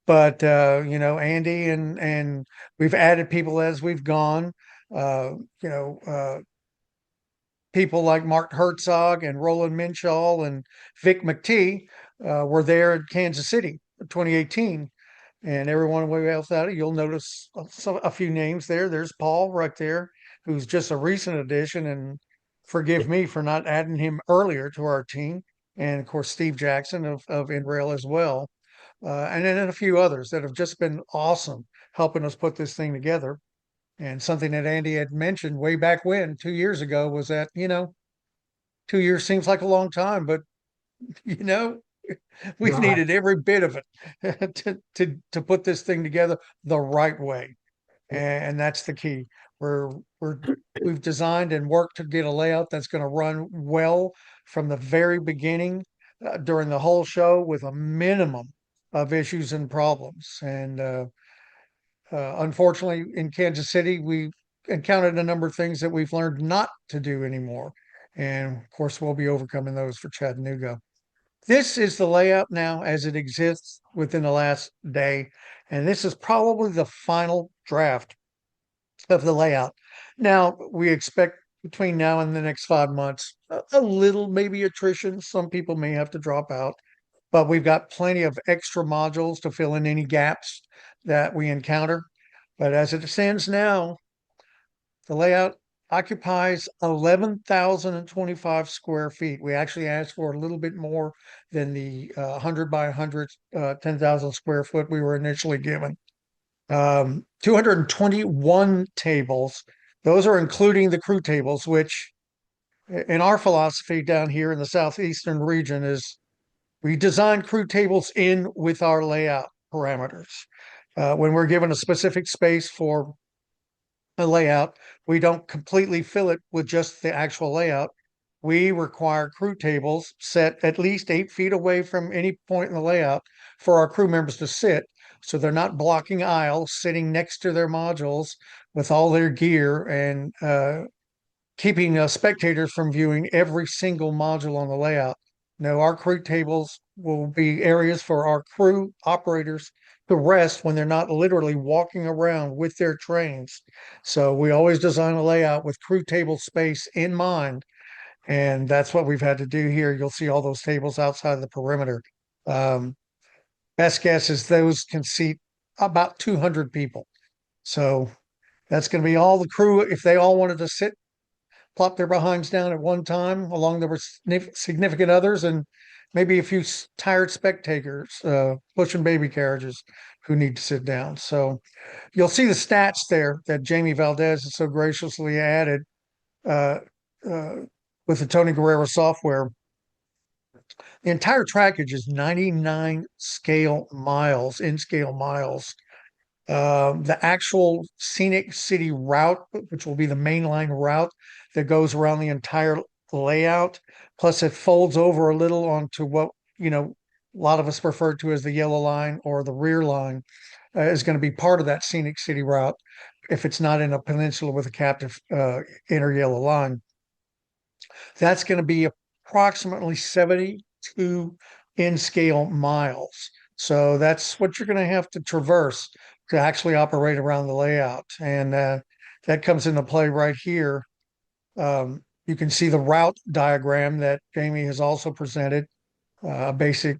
[SPEAKER 5] But Andy and we've added people as we've gone. Uh, you know, uh, People like Mark Herzog and Roland Minshall and Vic McTee were there in Kansas City in 2018. And everyone else out, you'll notice a few names there. There's Paul right there, who's just a recent addition. And forgive me for not adding him earlier to our team. And of course, Steve Jackson of NRail as well. And then a few others that have just been awesome helping us put this thing together. And something that Andy had mentioned way back when, 2 years ago, was that, 2 years seems like a long time, but, you know, we've
[SPEAKER 4] Right.
[SPEAKER 5] needed every bit of it to put this thing together the right way. And that's the key. We've designed and worked to get a layout that's going to run well from the very beginning during the whole show with a minimum of issues and problems. And unfortunately, in Kansas City, we encountered a number of things that we've learned not to do anymore. And of course, we'll be overcoming those for Chattanooga. This is the layout now as it exists within the last day. And this is probably the final draft of the layout. Now, we expect between now and the next 5 months a little maybe attrition. Some people may have to drop out, but we've got plenty of extra modules to fill in any gaps that we encounter. But as it stands now, the layout occupies 11,025 square feet. We actually asked for a little bit more than the 100 by 100, 10,000 square foot we were initially given. 221 tables. Those are including the crew tables, which in our philosophy down here in the southeastern region is we design crew tables in with our layout parameters. When we're given a specific space for a layout, we don't completely fill it with just the actual layout. We require crew tables set at least 8 feet away from any point in the layout for our crew members to sit. So they're not blocking aisles, sitting next to their modules with all their gear and keeping spectators from viewing every single module on the layout. No, our crew tables will be areas for our crew operators to rest when they're not literally walking around with their trains. So we always design a layout with crew table space in mind. And that's what we've had to do here. You'll see all those tables outside of the perimeter. Best guess is those can seat about 200 people. So that's going to be all the crew. If they all wanted to sit, plop their behinds down at one time, along there were significant others and maybe a few tired spectators pushing baby carriages who need to sit down. So you'll see the stats there that Jamie Valdez has so graciously added uh, uh, with the Tony Guerrero software. The entire trackage is 99 scale miles, in scale miles. The actual scenic city route, which will be the mainline route that goes around the entire layout, plus it folds over a little onto what, a lot of us refer to as the yellow line or the rear line, is going to be part of that scenic city route if it's not in a peninsula with a captive inner yellow line. That's going to be approximately 72 in scale miles. So that's what you're going to have to traverse to actually operate around the layout. And that comes into play right here. You can see the route diagram that Jamie has also presented, basic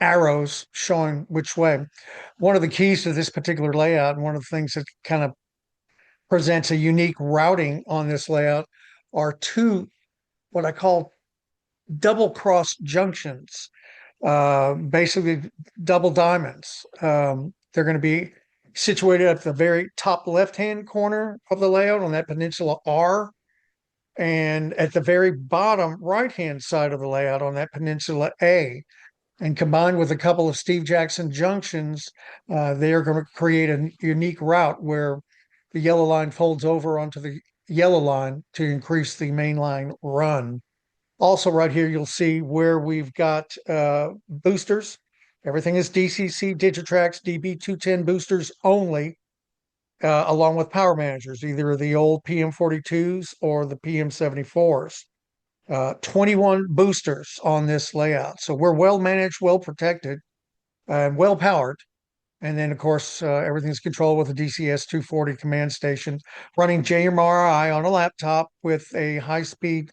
[SPEAKER 5] arrows showing which way. One of the keys to this particular layout, and one of the things that kind of presents a unique routing on this layout, are two what I call double cross junctions, basically double diamonds. They're going to be situated at the very top left-hand corner of the layout on that peninsula R, and at the very bottom right-hand side of the layout on that peninsula A. And combined with a couple of Steve Jackson junctions, they are going to create a unique route where the yellow line folds over onto the yellow line to increase the mainline run. Also, right here, you'll see where we've got boosters. Everything is DCC Digitrax DB210 boosters only, along with power managers, either the old PM42s or the PM74s. 21 boosters on this layout. So we're well managed, well protected, and well powered. And then, of course, everything's controlled with a DCS 240 command station running JMRI on a laptop with a high-speed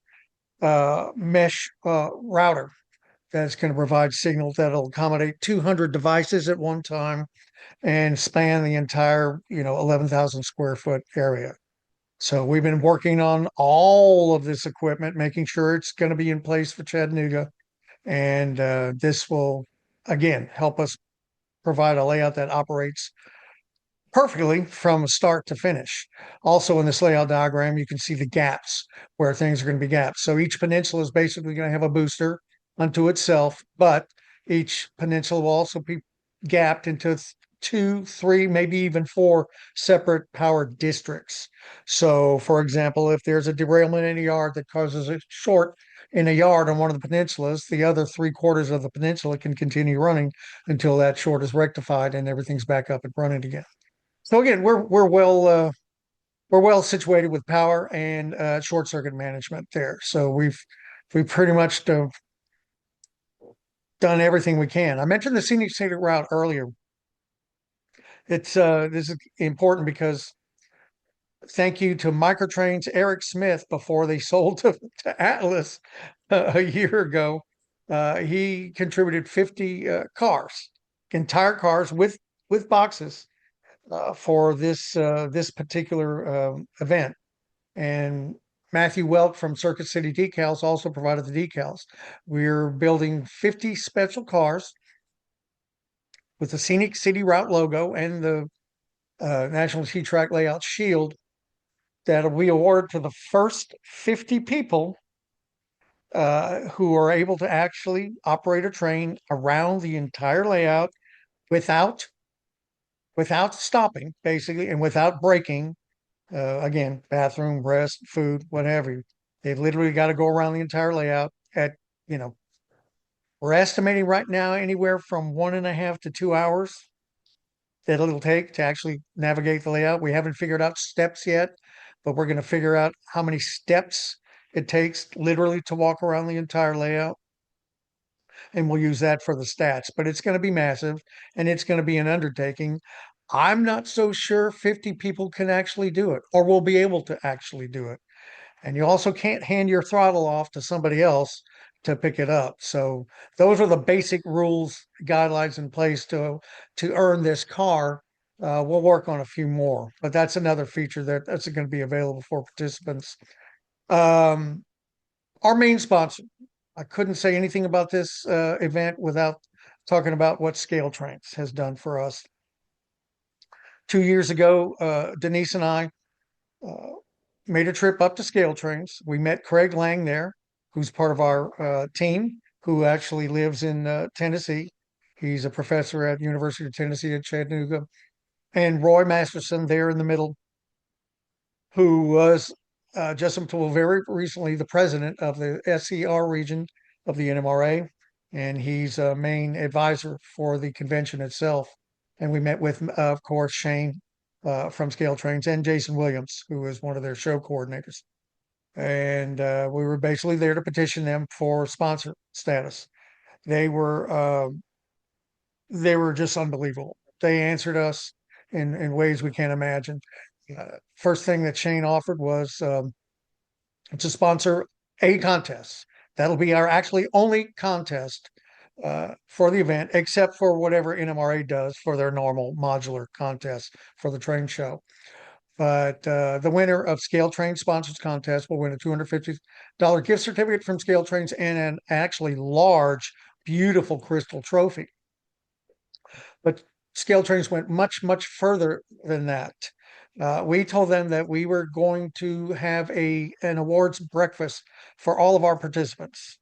[SPEAKER 5] mesh router that's going to provide signals that'll accommodate 200 devices at one time and span the entire 11,000 square foot area. So we've been working on all of this equipment, making sure it's going to be in place for Chattanooga, and this will again help us provide a layout that operates perfectly from start to finish. Also in this layout diagram, you can see the gaps where things are going to be gaps. So each peninsula is basically going to have a booster unto itself, but each peninsula will also be gapped into 2, 3, maybe even 4 separate power districts. So for example, if there's a derailment in a yard that causes a short in a yard on one of the peninsulas, the other 3/4 of the peninsula can continue running until that short is rectified and everything's back up and running again. So again, we're well situated with power and short circuit management there. So we've pretty much done everything we can. I mentioned the scenic route earlier. It's this is important because thank you to Microtrain's Eric Smith before they sold to Atlas a year ago. He contributed 50 cars, entire cars with boxes for this particular event. And Matthew Welk from Circuit City Decals also provided the decals. We're building 50 special cars with the Scenic City Route logo and the National T-Track Layout Shield that we award to the first 50 people who are able to actually operate a train around the entire layout without stopping, basically, and without breaking. Again, bathroom, rest, food, whatever. They've literally got to go around the entire layout at, you know, we're estimating right now anywhere from 1.5 to 2 hours that it'll take to actually navigate the layout. We haven't figured out steps yet, but we're going to figure out how many steps it takes literally to walk around the entire layout. And we'll use that for the stats, but it's going to be massive and it's going to be an undertaking. I'm not so sure 50 people can actually do it or will be able to actually do it. And you also can't hand your throttle off to somebody else to pick it up. So those are the basic rules, guidelines in place to earn this car. We'll work on a few more, but that's another feature that's going to be available for participants. Our main sponsor, I couldn't say anything about this event without talking about what Scale Trains has done for us. 2 years ago, Denise and I made a trip up to Scale Trains. We met Craig Lang there, who's part of our team, who actually lives in Tennessee. He's a professor at University of Tennessee at Chattanooga. And Roy Masterson there in the middle, who was just until very recently the president of the SCR region of the NMRA. And he's a main advisor for the convention itself. And we met with, of course, Shane from Scale Trains and Jason Williams, who is one of their show coordinators. And we were basically there to petition them for sponsor status. They were just unbelievable. They answered us in ways we can't imagine. First thing that Shane offered was to sponsor a contest. That'll be our actually only contest for the event, except for whatever NMRA does for their normal modular contest for the train show. But the winner of Scale Train Sponsors Contest will win a $250 gift certificate from Scale Trains and an actually large, beautiful crystal trophy. But Scale Trains went much, much further than that. We told them that we were going to have an awards breakfast for all of our participants.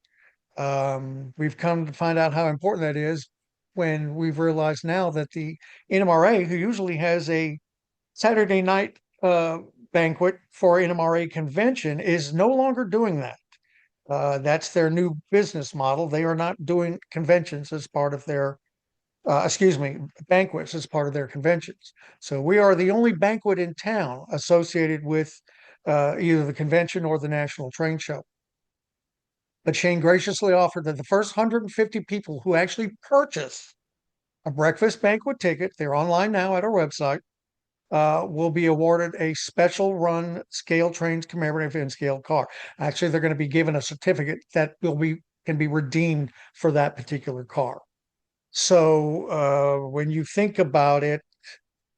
[SPEAKER 5] We've come to find out how important that is when we've realized now that the NMRA, who usually has a Saturday night banquet for NMRA convention, is no longer doing that. That's their new business model. They are not doing conventions as part of their banquets as part of their conventions. So we are the only banquet in town associated with either the convention or the National Train Show. But Shane graciously offered that the first 150 people who actually purchase a breakfast banquet ticket, they're online now at our website, will be awarded a special run Scale Trains commemorative N-scale car. Actually, they're going to be given a certificate that can be redeemed for that particular car. So when you think about it,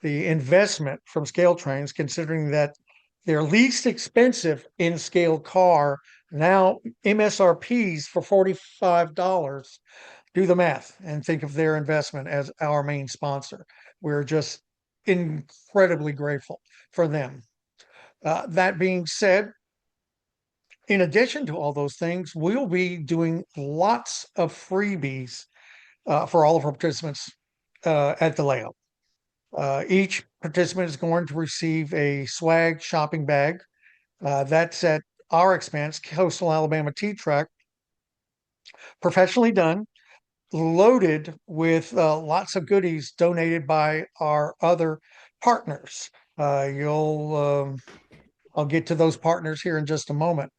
[SPEAKER 5] the investment from Scale Trains, considering that their least expensive in-scale car now MSRPs for $45, do the math and think of their investment as our main sponsor. We're just incredibly grateful for them. That being said, in addition to all those things, we'll be doing lots of freebies for all of our participants at the layout. Each participant is going to receive a swag shopping bag. That's at our expense, Coastal Alabama T-Track, professionally done, loaded with lots of goodies donated by our other partners. I'll get to those partners here in just a moment,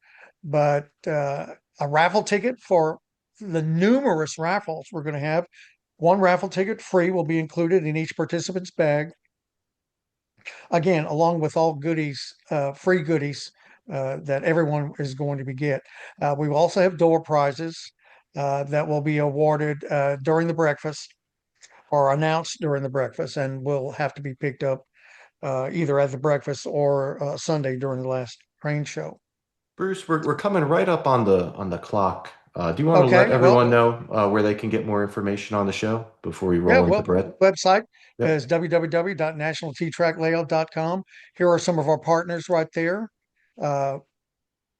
[SPEAKER 5] but a raffle ticket for the numerous raffles we're going to have. One raffle ticket free will be included in each participant's bag. again, along with all goodies, free goodies that everyone is going to be get. We will also have door prizes that will be awarded during the breakfast or announced during the breakfast, and will have to be picked up either at the breakfast or Sunday during the last train show.
[SPEAKER 9] Bruce, we're coming right up on the clock. Do you want to let
[SPEAKER 5] Okay,
[SPEAKER 9] everyone
[SPEAKER 5] well,
[SPEAKER 9] know where they can get more information on the show before we
[SPEAKER 5] yeah,
[SPEAKER 9] roll into
[SPEAKER 5] well,
[SPEAKER 9] Brett?
[SPEAKER 5] website
[SPEAKER 9] Yep.
[SPEAKER 5] is www.nationalttracklayout.com. Here are some of our partners right there. Uh,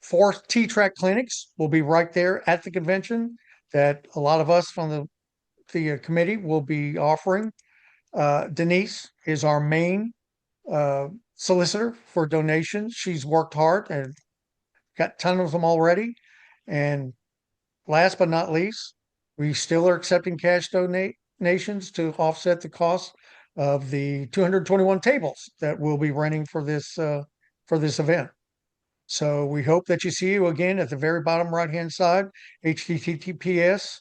[SPEAKER 5] 4 T-Track clinics will be right there at the convention that a lot of us from the committee will be offering. Denise is our main solicitor for donations. She's worked hard and got a ton of them already. And last but not least, we still are accepting cash donations to offset the cost of the 221 tables that we'll be renting for this event. So we hope that you see you again at the very bottom right hand side, https://twice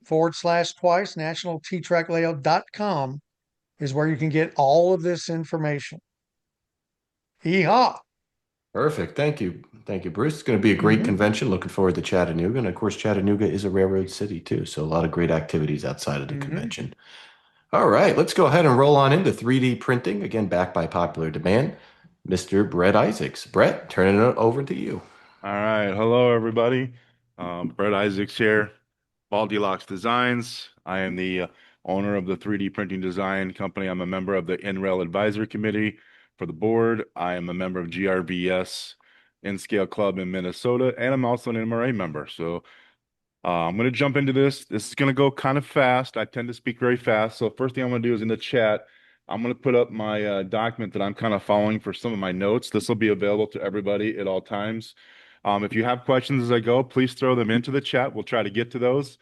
[SPEAKER 5] nationalttracklayout.com is where you can get all of this information. Yeehaw!
[SPEAKER 9] Perfect. Thank you. Thank you, Bruce. It's going to be a great convention. Looking forward to Chattanooga. And of course, Chattanooga is a railroad city too. So a lot of great activities outside of the convention. All right, let's go ahead and roll on into 3D printing, again, backed by popular demand. Mr. Brett Isaacs. Brett, turning it over to you.
[SPEAKER 1] All right. Hello, everybody. Brett Isaacs here, Baldy Designs. I am the owner of the 3D printing design company. I'm a member of the NRail advisory committee for the board. I am a member of GRBS N-Scale Club in Minnesota, and I'm also an NRA member. So I'm going to jump into this. This is going to go kind of fast. I tend to speak very fast. So first thing I'm going to do is in the chat, I'm going to put up my document that I'm kind of following for some of my notes. This will be available to everybody at all times. If you have questions as I go, please throw them into the chat. We'll try to get to those.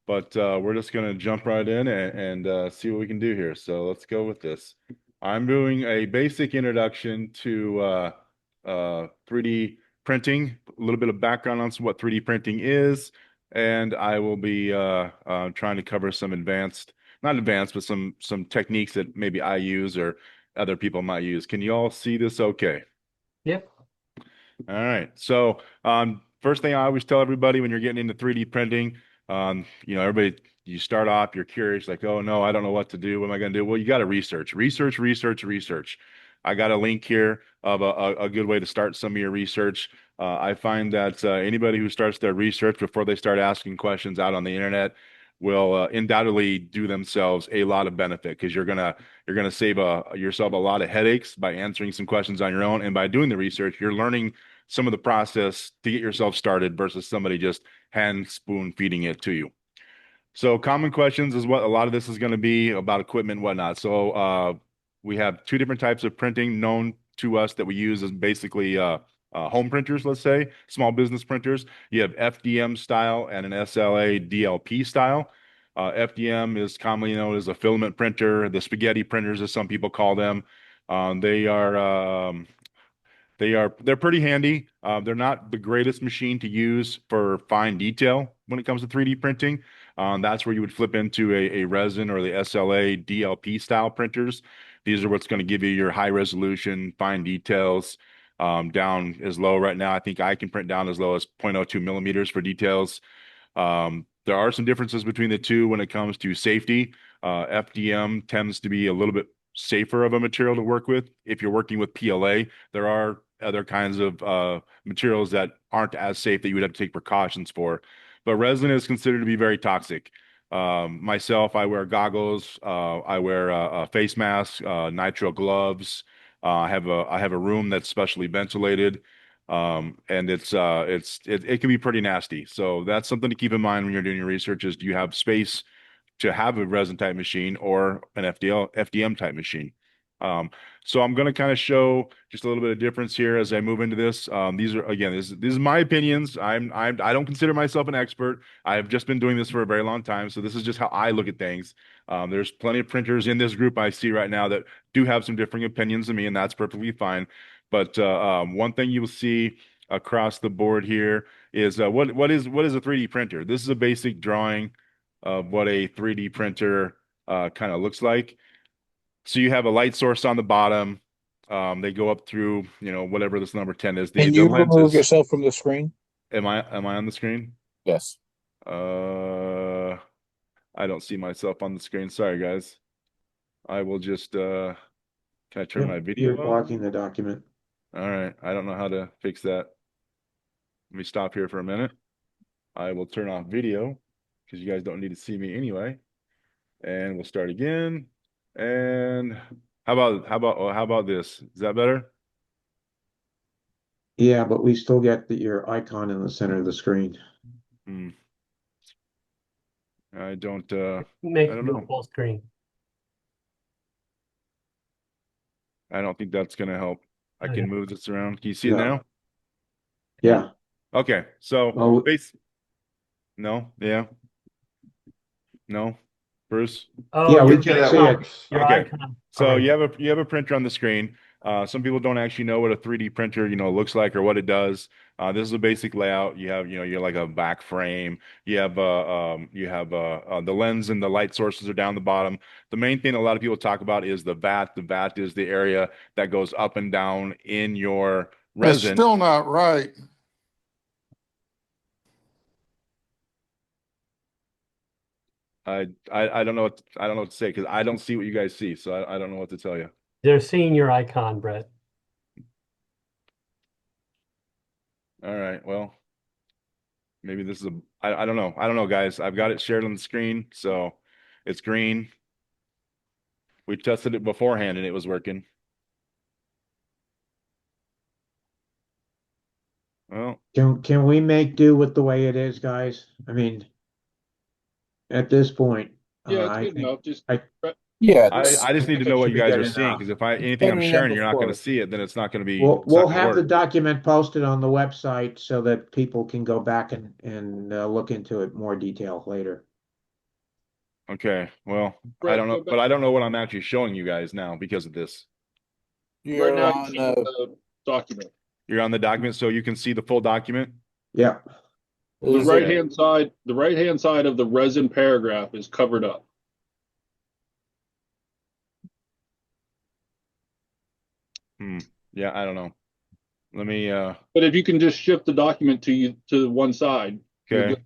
[SPEAKER 1] But we're just going to jump right in and see what we can do here. So let's go with this. I'm doing a basic introduction to 3D printing, a little bit of background on what 3D printing is, and I will be trying to cover some not advanced, but some techniques that maybe I use or other people might use. Can you all see this okay?
[SPEAKER 4] Yep.
[SPEAKER 1] All right. So, first thing I always tell everybody when you're getting into 3D printing, everybody, you start off, you're curious, like, oh no, I don't know what to do. What am I going to do? Well, you got to research. I got a link here of a good way to start some of your research. I find that anybody who starts their research before they start asking questions out on the internet will undoubtedly do themselves a lot of benefit because you're gonna save yourself a lot of headaches by answering some questions on your own, and by doing the research, you're learning some of the process to get yourself started versus somebody just hand spoon feeding it to you. So common questions is what a lot of this is going to be about equipment and whatnot. So we have two different types of printing known to us that we use as basically home printers, let's say, small business printers. You have FDM style and an SLA DLP style. FDM is commonly known as a filament printer, the spaghetti printers, as some people call them. They are they're pretty handy. They're not the greatest machine to use for fine detail when it comes to 3D printing. That's where you would flip into a resin or the SLA DLP style printers. These are what's going to give you your high resolution, fine details down as low right now. I think I can print down as low as 0.02 millimeters for details. There are some differences between the two when it comes to safety. FDM tends to be a little bit safer of a material to work with. If you're working with PLA, there are other kinds of materials that aren't as safe that you would have to take precautions for. But resin is considered to be very toxic. Myself, I wear goggles. I wear a face mask, nitrile gloves. I have a room that's specially ventilated, and it can be pretty nasty. So that's something to keep in mind when you're doing your research: is do you have space to have a resin type machine or an FDM type machine? So I'm going to kind of show just a little bit of difference here as I move into this. These are, again, this is my opinions. I don't consider myself an expert. I've just been doing this for a very long time. So this is just how I look at things. There's plenty of printers in this group I see right now that do have some differing opinions than me, and that's perfectly fine. But one thing you will see across the board here is what is a 3D printer? This is a basic drawing of what a 3D printer kind of looks like. So you have a light source on the bottom. They go up through, whatever this number 10 is.
[SPEAKER 11] Can
[SPEAKER 1] The
[SPEAKER 11] you remove
[SPEAKER 1] lenses.
[SPEAKER 11] yourself from the screen?
[SPEAKER 1] Am I on the screen?
[SPEAKER 11] Yes.
[SPEAKER 1] Uh, I don't see myself on the screen. Sorry, guys. I will just can I turn my
[SPEAKER 6] Yep, you're
[SPEAKER 1] video on?
[SPEAKER 6] blocking the document.
[SPEAKER 1] All right. I don't know how to fix that. Let me stop here for a minute. I will turn off video because you guys don't need to see me anyway. And we'll start again. And how about this? Is that better?
[SPEAKER 6] Yeah, but we still get your icon in the center of the screen.
[SPEAKER 1] Hmm. I don't
[SPEAKER 4] Makes
[SPEAKER 1] I
[SPEAKER 4] it
[SPEAKER 1] don't
[SPEAKER 4] go
[SPEAKER 1] know.
[SPEAKER 4] full screen.
[SPEAKER 1] I don't think that's gonna help. I
[SPEAKER 4] Okay.
[SPEAKER 1] can move this around. Can you see it
[SPEAKER 6] No.
[SPEAKER 1] now?
[SPEAKER 6] Yeah.
[SPEAKER 1] Okay. So
[SPEAKER 6] Oh,
[SPEAKER 1] base no, yeah, no. Bruce?
[SPEAKER 4] Oh,
[SPEAKER 6] yeah, we
[SPEAKER 4] your
[SPEAKER 9] Yeah,
[SPEAKER 6] can
[SPEAKER 9] that
[SPEAKER 6] see it.
[SPEAKER 9] works.
[SPEAKER 4] your
[SPEAKER 1] Okay.
[SPEAKER 4] icon. All
[SPEAKER 1] So
[SPEAKER 4] right.
[SPEAKER 1] you have a printer on the screen. Some people don't actually know what a 3D printer, looks like or what it does. This is a basic layout. You have, you're like a back frame. You have the lens and the light sources are down the bottom. The main thing a lot of people talk about is the vat. The vat is the area that goes up and down in your
[SPEAKER 12] That's
[SPEAKER 1] resin.
[SPEAKER 12] still not right.
[SPEAKER 1] I don't know I don't know what to say because I don't see what you guys see, so I don't know what to tell you.
[SPEAKER 4] They're seeing your icon, Brett.
[SPEAKER 1] All right, well, maybe this is I don't know. I don't know, guys. I've got it shared on the screen, so it's green. We tested it beforehand and it was working. Well,
[SPEAKER 6] Can we make do with the way it is, guys? I mean, at this point,
[SPEAKER 13] Yeah, it's
[SPEAKER 6] I
[SPEAKER 13] good
[SPEAKER 6] think
[SPEAKER 13] enough. Just
[SPEAKER 6] I
[SPEAKER 11] Yeah,
[SPEAKER 1] I just need to
[SPEAKER 6] think
[SPEAKER 1] know
[SPEAKER 6] it
[SPEAKER 1] what
[SPEAKER 6] should
[SPEAKER 1] you
[SPEAKER 6] be
[SPEAKER 1] guys
[SPEAKER 6] good
[SPEAKER 1] are seeing
[SPEAKER 6] enough.
[SPEAKER 1] because if anything I'm
[SPEAKER 11] better than
[SPEAKER 1] sharing, you're not going to
[SPEAKER 11] before.
[SPEAKER 1] see it, then it's not going to be it's
[SPEAKER 6] We'll
[SPEAKER 1] not going to
[SPEAKER 6] have the
[SPEAKER 1] work.
[SPEAKER 6] document posted on the website so that people can go back and look into it more detail later.
[SPEAKER 1] Okay, well, I
[SPEAKER 13] Brett,
[SPEAKER 1] don't
[SPEAKER 13] go
[SPEAKER 1] know,
[SPEAKER 13] back.
[SPEAKER 1] but I don't know what I'm actually showing you guys now because of this.
[SPEAKER 13] Right
[SPEAKER 11] You're
[SPEAKER 13] now,
[SPEAKER 11] on
[SPEAKER 13] you're the document.
[SPEAKER 1] You're on the document, so you can see the full document.
[SPEAKER 6] Yeah.
[SPEAKER 13] The
[SPEAKER 11] is it
[SPEAKER 13] right hand side of the resin paragraph is covered up.
[SPEAKER 1] Yeah, I don't know. Let me
[SPEAKER 13] But if you can just shift the document to one side, you're
[SPEAKER 1] okay.
[SPEAKER 13] good.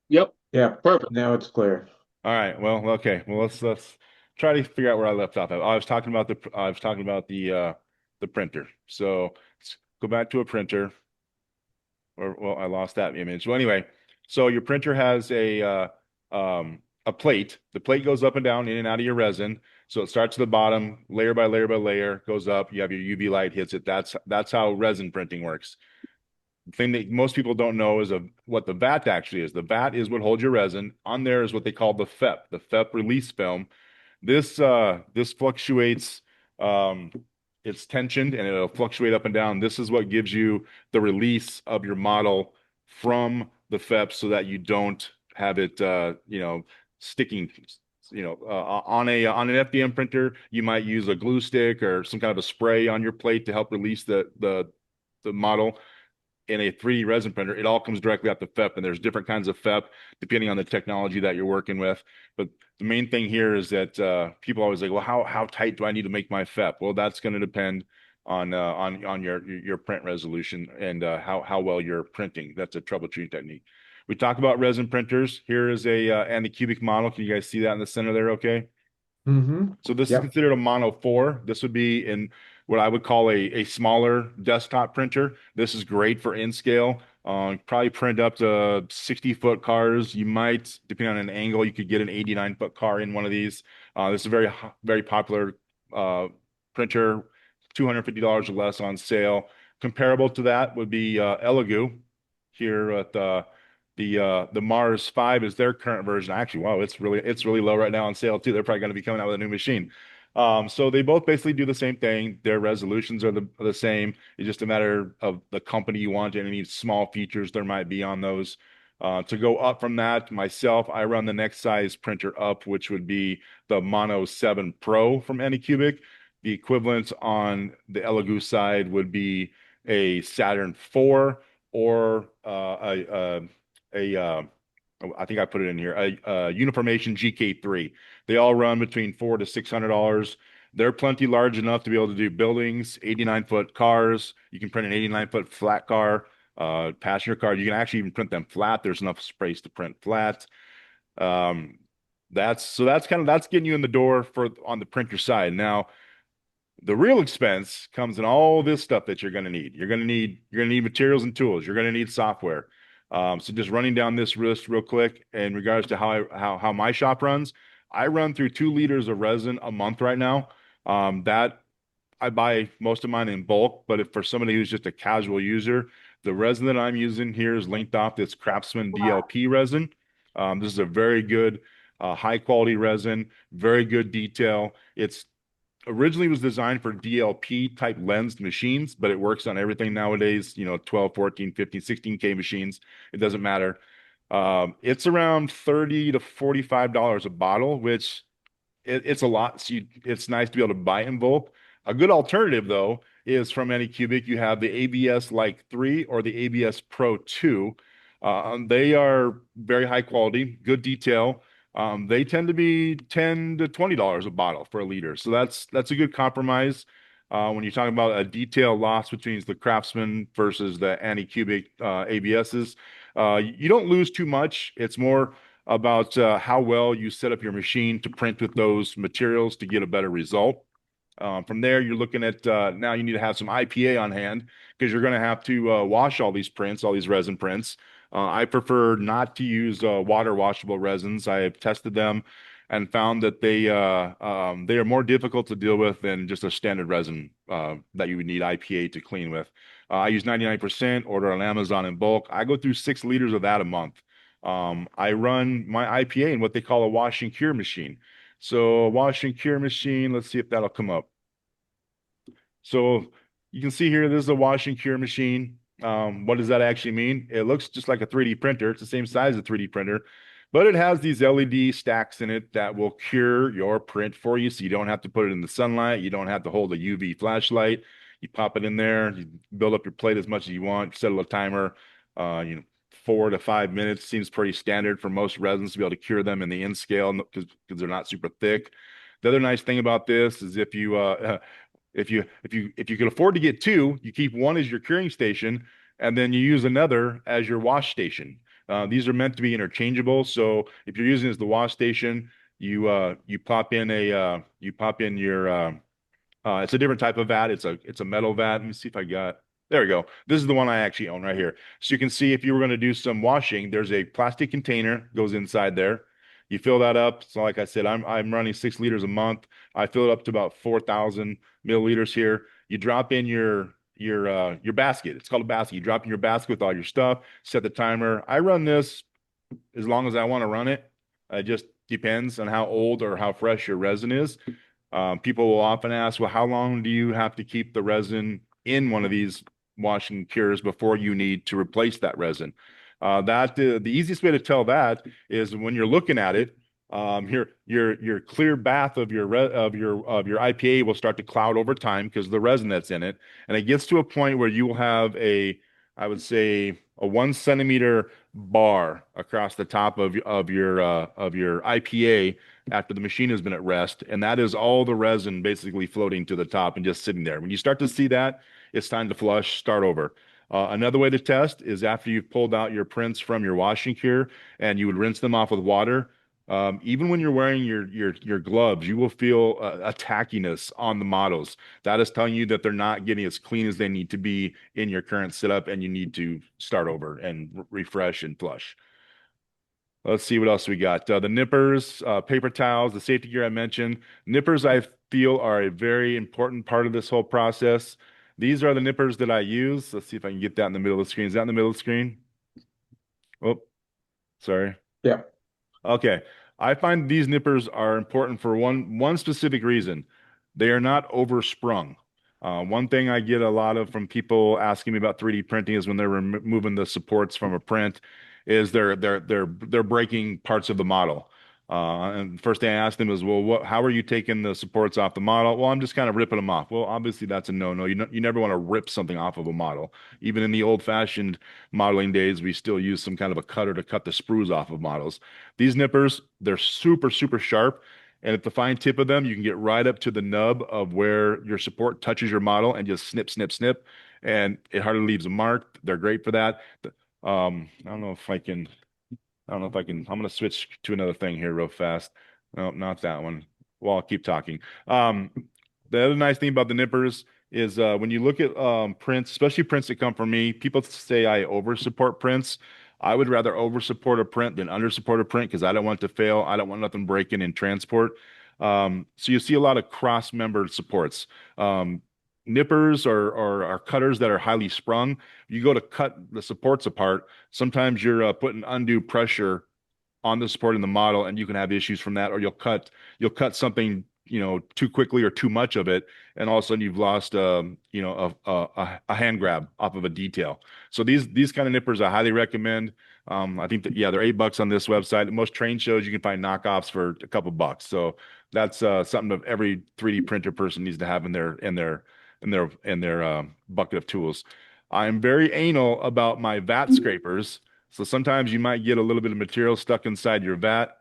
[SPEAKER 13] Yep,
[SPEAKER 6] Yeah.
[SPEAKER 13] perfect.
[SPEAKER 6] Now it's clear.
[SPEAKER 1] All right. Well, okay. Well, let's try to figure out where I left off at. I was talking about the printer. So let's go back to a printer. Or well, I lost that image. Well, anyway, so your printer has a plate. The plate goes up and down in and out of your resin. So it starts at the bottom, layer by layer by layer, goes up. You have your UV light hits it. That's how resin printing works. The thing that most people don't know is what the vat actually is. The vat is what holds your resin. On there is what they call the FEP release film. This fluctuates. Um, it's tensioned and it'll fluctuate up and down. This is what gives you the release of your model from the FEP so that you don't have it, sticking. On an FDM printer, you might use a glue stick or some kind of a spray on your plate to help release the model. In a 3D resin printer, it all comes directly out the FEP, and there's different kinds of FEP depending on the technology that you're working with. But the main thing here is that people always like, well, how tight do I need to make my FEP? Well, that's going to depend on your print resolution and how well you're printing. That's a troubleshooting technique. We talk about resin printers. Here is a Anycubic model. Can you guys see that in the center there? Okay.
[SPEAKER 6] Mm-hmm.
[SPEAKER 1] So this is
[SPEAKER 6] Yep.
[SPEAKER 1] considered a Mono 4. This would be in what I would call a smaller desktop printer. This is great for in scale. Probably print up to 60-foot cars. You might, depending on an angle, you could get an 89-foot car in one of these. This is a very popular printer, $250 or less on sale. Comparable to that would be Elegoo here at the Mars 5 is their current version. Actually, wow, it's really low right now on sale too. They're probably going to be coming out with a new machine. So they both basically do the same thing. Their resolutions are the same. It's just a matter of the company you want and any small features there might be on those. To go up from that, myself, I run the next size printer up, which would be the Mono 7 Pro from Anycubic. The equivalent on the Elegoo side would be a Saturn 4 or a I think I put it in here. Uniformation GK3. They all run between $400 to $600. They're plenty large enough to be able to do buildings, 89-foot cars. You can print an 89-foot flat car, passenger car. You can actually even print them flat. There's enough space to print flat. Um, that's getting you in the door for on the printer side. Now, the real expense comes in all this stuff that you're going to need. You're going to need materials and tools. You're going to need software. So just running down this list real quick in regards to how my shop runs, I run through 2 liters of resin a month right now. That I buy most of mine in bulk, but if for somebody who's just a casual user, the resin that I'm using here is linked off this Craftsman DLP resin. This is a very good, high quality resin, very good detail. It's originally was designed for DLP type lensed machines, but it works on everything nowadays, 12, 14, 15, 16K machines. It doesn't matter. It's around $30 to $45 a bottle, which it's a lot. So it's nice to be able to buy it in bulk. A good alternative, though, is from Anycubic. You have the ABS like 3 or the ABS Pro 2. They are very high quality, good detail. They tend to be $10 to $20 a bottle for a liter. So that's a good compromise. When you're talking about a detail loss between the Craftsman versus the Anycubic ABSs, you don't lose too much. It's more about how well you set up your machine to print with those materials to get a better result. From there, you're looking at now you need to have some IPA on hand because you're going to have to wash all these prints, all these resin prints. I prefer not to use water washable resins. I have tested them and found that they are more difficult to deal with than just a standard resin that you would need IPA to clean with. I use 99%, order on Amazon in bulk. I go through 6 liters of that a month. I run my IPA in what they call a wash and cure machine. So a wash and cure machine, let's see if that'll come up. So you can see here, this is a wash and cure machine. What does that actually mean? It looks just like a 3D printer. It's the same size as a 3D printer, but it has these LED stacks in it that will cure your print for you. So you don't have to put it in the sunlight. You don't have to hold a UV flashlight. You pop it in there, you build up your plate as much as you want, set a timer, 4 to 5 minutes seems pretty standard for most resins to be able to cure them in the N scale because they're not super thick. The other nice thing about this is if you can afford to get 2, you keep one as your curing station, and then you use another as your wash station. These are meant to be interchangeable. So if you're using it as the wash station, you pop in your it's a different type of vat. It's a metal vat. Let me see if I got. There we go. This is the one I actually own right here. So you can see if you were going to do some washing, there's a plastic container goes inside there. You fill that up. So like I said, I'm running 6 liters a month. I fill it up to about 4,000 milliliters here. You drop in your basket. It's called a basket. You drop in your basket with all your stuff, set the timer. I run this as long as I want to run it. It just depends on how old or how fresh your resin is. People will often ask, well, how long do you have to keep the resin in one of these washing cures before you need to replace that resin? The easiest way to tell that is when you're looking at it, your clear bath of your IPA will start to cloud over time because of the resin that's in it, and it gets to a point where you will have I would say a 1 centimeter bar across the top of your IPA after the machine has been at rest, and that is all the resin basically floating to the top and just sitting there. When you start to see that, it's time to flush, start over. Another way to test is after you've pulled out your prints from your washing cure and you would rinse them off with water. Even when you're wearing your gloves, you will feel a tackiness on the models. That is telling you that they're not getting as clean as they need to be in your current setup, and you need to start over and refresh and flush. Let's see what else we got. The nippers, paper towels, the safety gear I mentioned. Nippers, I feel, are a very important part of this whole process. These are the nippers that I use. Let's see if I can get that in the middle of the screen. Is that in the middle of the screen? Oh, sorry.
[SPEAKER 6] Yeah.
[SPEAKER 1] Okay. I find these nippers are important for one specific reason. They are not oversprung. One thing I get a lot of from people asking me about 3D printing is when they're removing the supports from a print, is they're breaking parts of the model. And the first thing I asked him is, well, how are you taking the supports off the model? Well, I'm just kind of ripping them off. Well, obviously that's a no-no. You never want to rip something off of a model. Even in the old-fashioned modeling days, we still use some kind of a cutter to cut the sprues off of models. These nippers, they're super, super sharp. And at the fine tip of them, you can get right up to the nub of where your support touches your model and just snip, snip, snip. And it hardly leaves a mark. They're great for that. I don't know if I can. I don't know if I can. I'm going to switch to another thing here real fast. No, not that one. Well, I'll keep talking. Um, the other nice thing about the nippers is when you look at prints, especially prints that come from me, people say I over support prints. I would rather over support a print than under support a print because I don't want it to fail. I don't want nothing breaking in transport. So you see a lot of cross-membered supports. Nippers or cutters that are highly sprung. You go to cut the supports apart. Sometimes you're putting undue pressure on the support in the model, and you can have issues from that, or you'll cut something too quickly or too much of it, and all of a sudden you've lost a hand grab off of a detail. So these kind of nippers I highly recommend. I think that they're $8 on this website. Most train shows you can find knockoffs for a couple bucks. So that's something that every 3D printer person needs to have in their bucket of tools. I'm very anal about my vat scrapers. So sometimes you might get a little bit of material stuck inside your vat.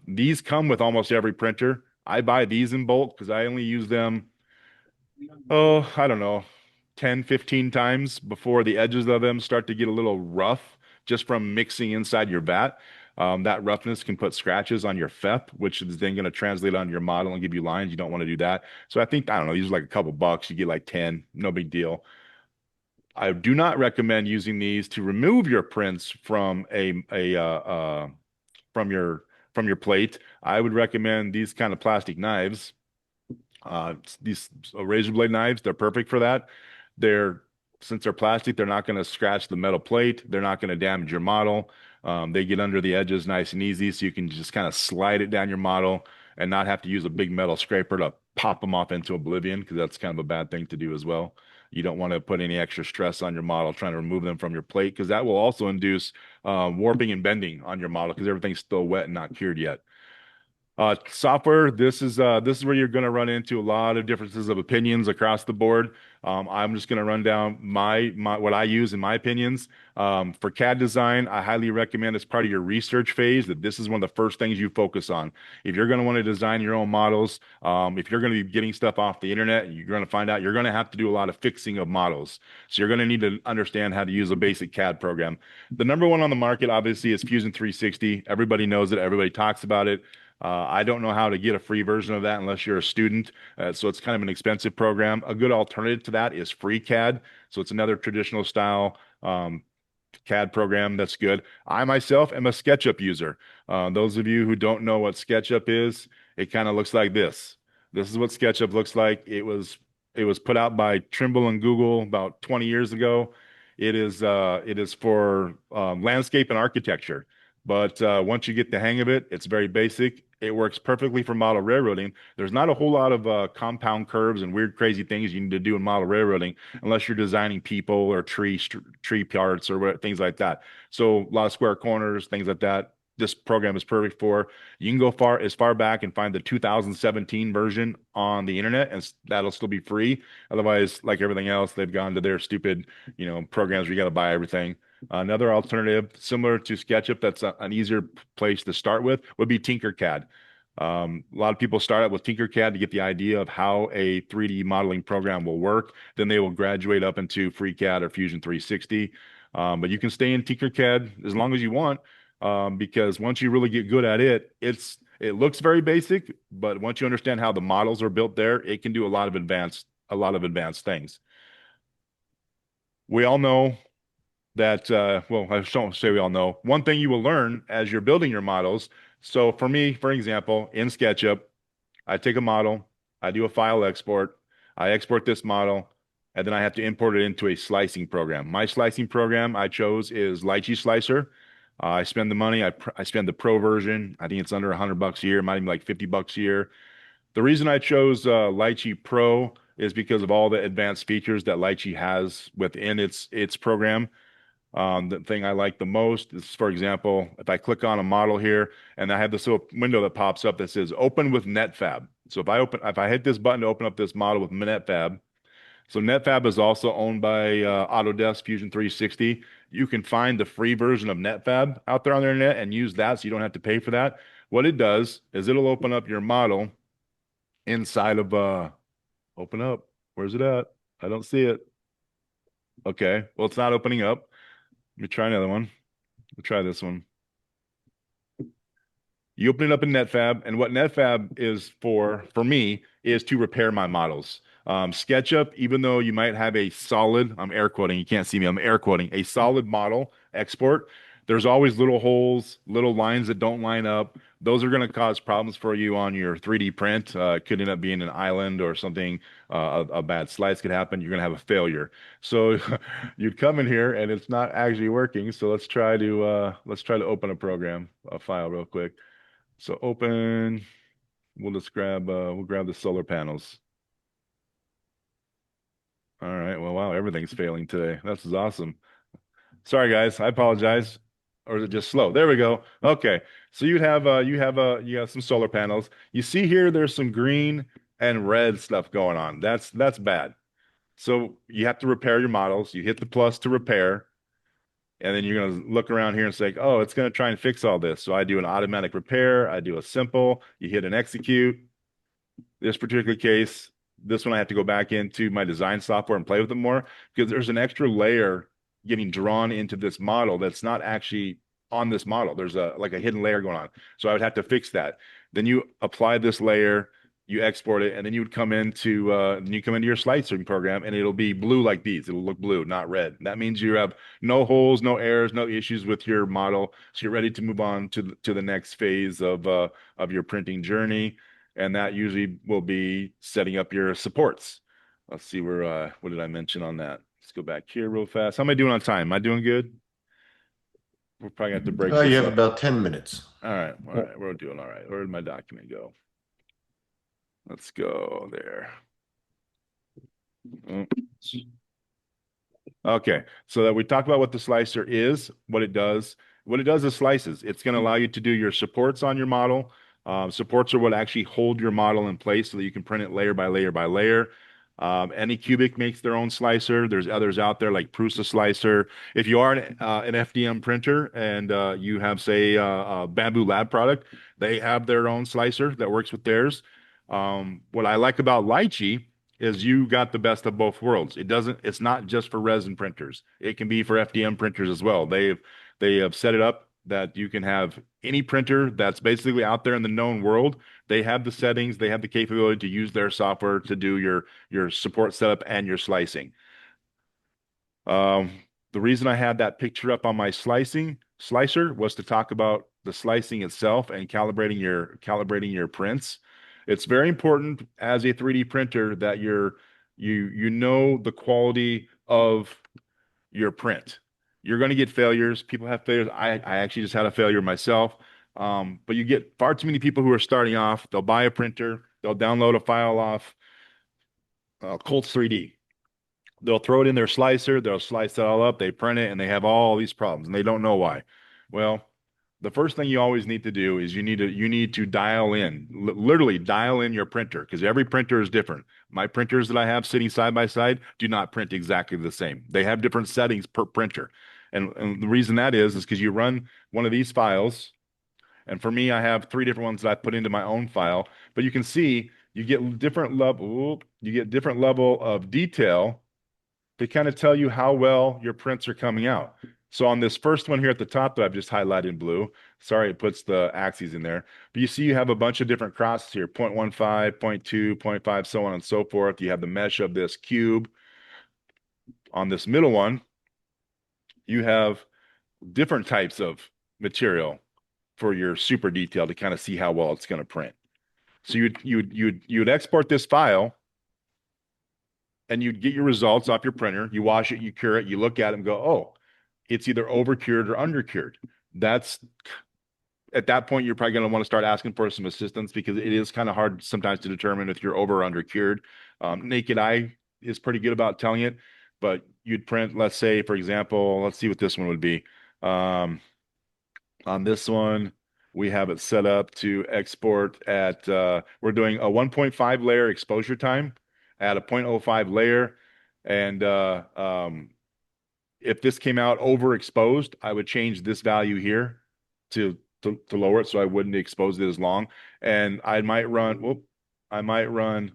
[SPEAKER 1] These come with almost every printer. I buy these in bulk because I only use them, I don't know, 10, 15 times before the edges of them start to get a little rough just from mixing inside your vat. That roughness can put scratches on your FEP, which is then going to translate on your model and give you lines. You don't want to do that. So I don't know, these are like a couple bucks. You get like 10, no big deal. I do not recommend using these to remove your prints from from your plate. I would recommend these kind of plastic knives. These razor blade knives, they're perfect for that. Since they're plastic, they're not going to scratch the metal plate. They're not going to damage your model. They get under the edges nice and easy, so you can just kind of slide it down your model and not have to use a big metal scraper to pop them off into oblivion, because that's kind of a bad thing to do as well. You don't want to put any extra stress on your model trying to remove them from your plate, because that will also induce warping and bending on your model because everything's still wet and not cured yet. Software, this is where you're going to run into a lot of differences of opinions across the board. I'm just going to run down my what I use in my opinions. For CAD design, I highly recommend as part of your research phase that this is one of the first things you focus on. If you're going to want to design your own models, if you're going to be getting stuff off the internet, you're going to find out you're going to have to do a lot of fixing of models. So you're going to need to understand how to use a basic CAD program. The number one on the market, obviously, is Fusion 360. Everybody knows it. Everybody talks about it. I don't know how to get a free version of that unless you're a student. So it's kind of an expensive program. A good alternative to that is FreeCAD. So it's another traditional style CAD program that's good. I myself am a SketchUp user. Those of you who don't know what SketchUp is, it kind of looks like this. This is what SketchUp looks like. It was put out by Trimble and Google about 20 years ago. It is for landscape and architecture. But once you get the hang of it, it's very basic. It works perfectly for model railroading. There's not a whole lot of compound curves and weird, crazy things you need to do in model railroading unless you're designing people or tree parts or things like that. So a lot of square corners, things like that. This program is perfect for. You can go as far back and find the 2017 version on the internet, and that'll still be free. Otherwise, like everything else, they've gone to their stupid, programs where you got to buy everything. Another alternative, similar to SketchUp, that's an easier place to start with, would be Tinkercad. A lot of people start out with Tinkercad to get the idea of how a 3D modeling program will work. Then they will graduate up into FreeCAD or Fusion 360. But you can stay in Tinkercad as long as you want, because once you really get good at it, it looks very basic, but once you understand how the models are built there, it can do a lot of advanced things. We all know that, I shouldn't say we all know. One thing you will learn as you're building your models. So for me, for example, in SketchUp, I take a model, I do a file export, I export this model, and then I have to import it into a slicing program. My slicing program I chose is Lychee Slicer. I spend the money, I spend the pro version. I think it's under $100 a year, might even be like $50 a year. The reason I chose Lychee Pro is because of all the advanced features that Lychee has within its program. The thing I like the most is, for example, if I click on a model here and I have this little window that pops up that says open with NetFab. So if I hit this button to open up this model with NetFab, so NetFab is also owned by Autodesk Fusion 360. You can find the free version of NetFab out there on the internet and use that so you don't have to pay for that. What it does is it'll open up your model inside of open up. Where's it at? I don't see it. Okay, well, it's not opening up. Let me try another one. We'll try this one. You open it up in NetFab, and what NetFab is for me, is to repair my models. SketchUp, even though you might have a solid, I'm air quoting, you can't see me, I'm air quoting, a solid model export, there's always little holes, little lines that don't line up. Those are going to cause problems for you on your 3D print. It could end up being an island or something. A bad slice could happen. You're going to have a failure. So you'd come in here and it's not actually working. So let's try to open a file real quick. So open, we'll just we'll grab the solar panels. All right. Well, wow, everything's failing today. This is awesome. Sorry, guys. I apologize. Or is it just slow? There we go. Okay. So you have some solar panels. You see here, there's some green and red stuff going on. That's bad. So you have to repair your models. You hit the plus to repair. And then you're going to look around here and say, oh, it's going to try and fix all this. So I do an automatic repair. I do a simple. You hit an execute. This particular case, this one I have to go back into my design software and play with it more because there's an extra layer getting drawn into this model that's not actually on this model. There's like a hidden layer going on. So I would have to fix that. Then you apply this layer, you export it, and then you would come into your slicing program, and it'll be blue like these. It'll look blue, not red. That means you have no holes, no errors, no issues with your model. So you're ready to move on to the next phase of your printing journey, and that usually will be setting up your supports. Let's see where what did I mention on that? Let's go back here real fast. How am I doing on time? Am I doing good? We're probably gonna have to break this
[SPEAKER 9] You have
[SPEAKER 1] up.
[SPEAKER 9] about 10 minutes.
[SPEAKER 1] All right. We're doing all right. Where did my document go? Let's go there. Okay, so that we talked about what the slicer is, what it does. What it does is slices. It's going to allow you to do your supports on your model. Supports are what actually hold your model in place so that you can print it layer by layer by layer. Anycubic makes their own slicer. There's others out there like Prusa slicer. If you are an FDM printer and you have, say, a Bamboo Lab product, they have their own slicer that works with theirs. What I like about Lychee is you got the best of both worlds. It's not just for resin printers. It can be for FDM printers as well. They have set it up that you can have any printer that's basically out there in the known world. They have the settings, they have the capability to use their software to do your support setup and your slicing. The reason I had that picture up on my slicer was to talk about the slicing itself and calibrating your prints. It's very important as a 3D printer that you know the quality of your print. You're going to get failures. People have failures. I actually just had a failure myself. But you get far too many people who are starting off. They'll buy a printer. They'll download a file off Colts 3D. They'll throw it in their slicer. They'll slice it all up. They print it, and they have all these problems, and they don't know why. Well, the first thing you always need to do is you need to dial in, literally dial in your printer because every printer is different. My printers that I have sitting side by side do not print exactly the same. They have different settings per printer. And the reason that is because you run one of these files, and for me, I have 3 different ones that I put into my own file, but you can see you get different level of detail to kind of tell you how well your prints are coming out. So on this first one here at the top that I've just highlighted in blue, sorry, it puts the axes in there, but you see you have a bunch of different crosses here, 0.15, 0.2, 0.5, so on and so forth. You have the mesh of this cube. On this middle one, you have different types of material for your super detail to kind of see how well it's going to print. So you'd export this file and you'd get your results off your printer. You wash it, you cure it, you look at it and go, oh, it's either over cured or under cured. At that point, you're probably going to want to start asking for some assistance because it is kind of hard sometimes to determine if you're over or under cured. Naked eye is pretty good about telling it. but you'd print, let's say, for example, let's see what this one would be. On this one, we have it set up to export at, we're doing a 1.5 layer exposure time at a 0.05 layer. And if this came out overexposed, I would change this value here to lower it so I wouldn't expose it as long. And I might run, whoop, I might run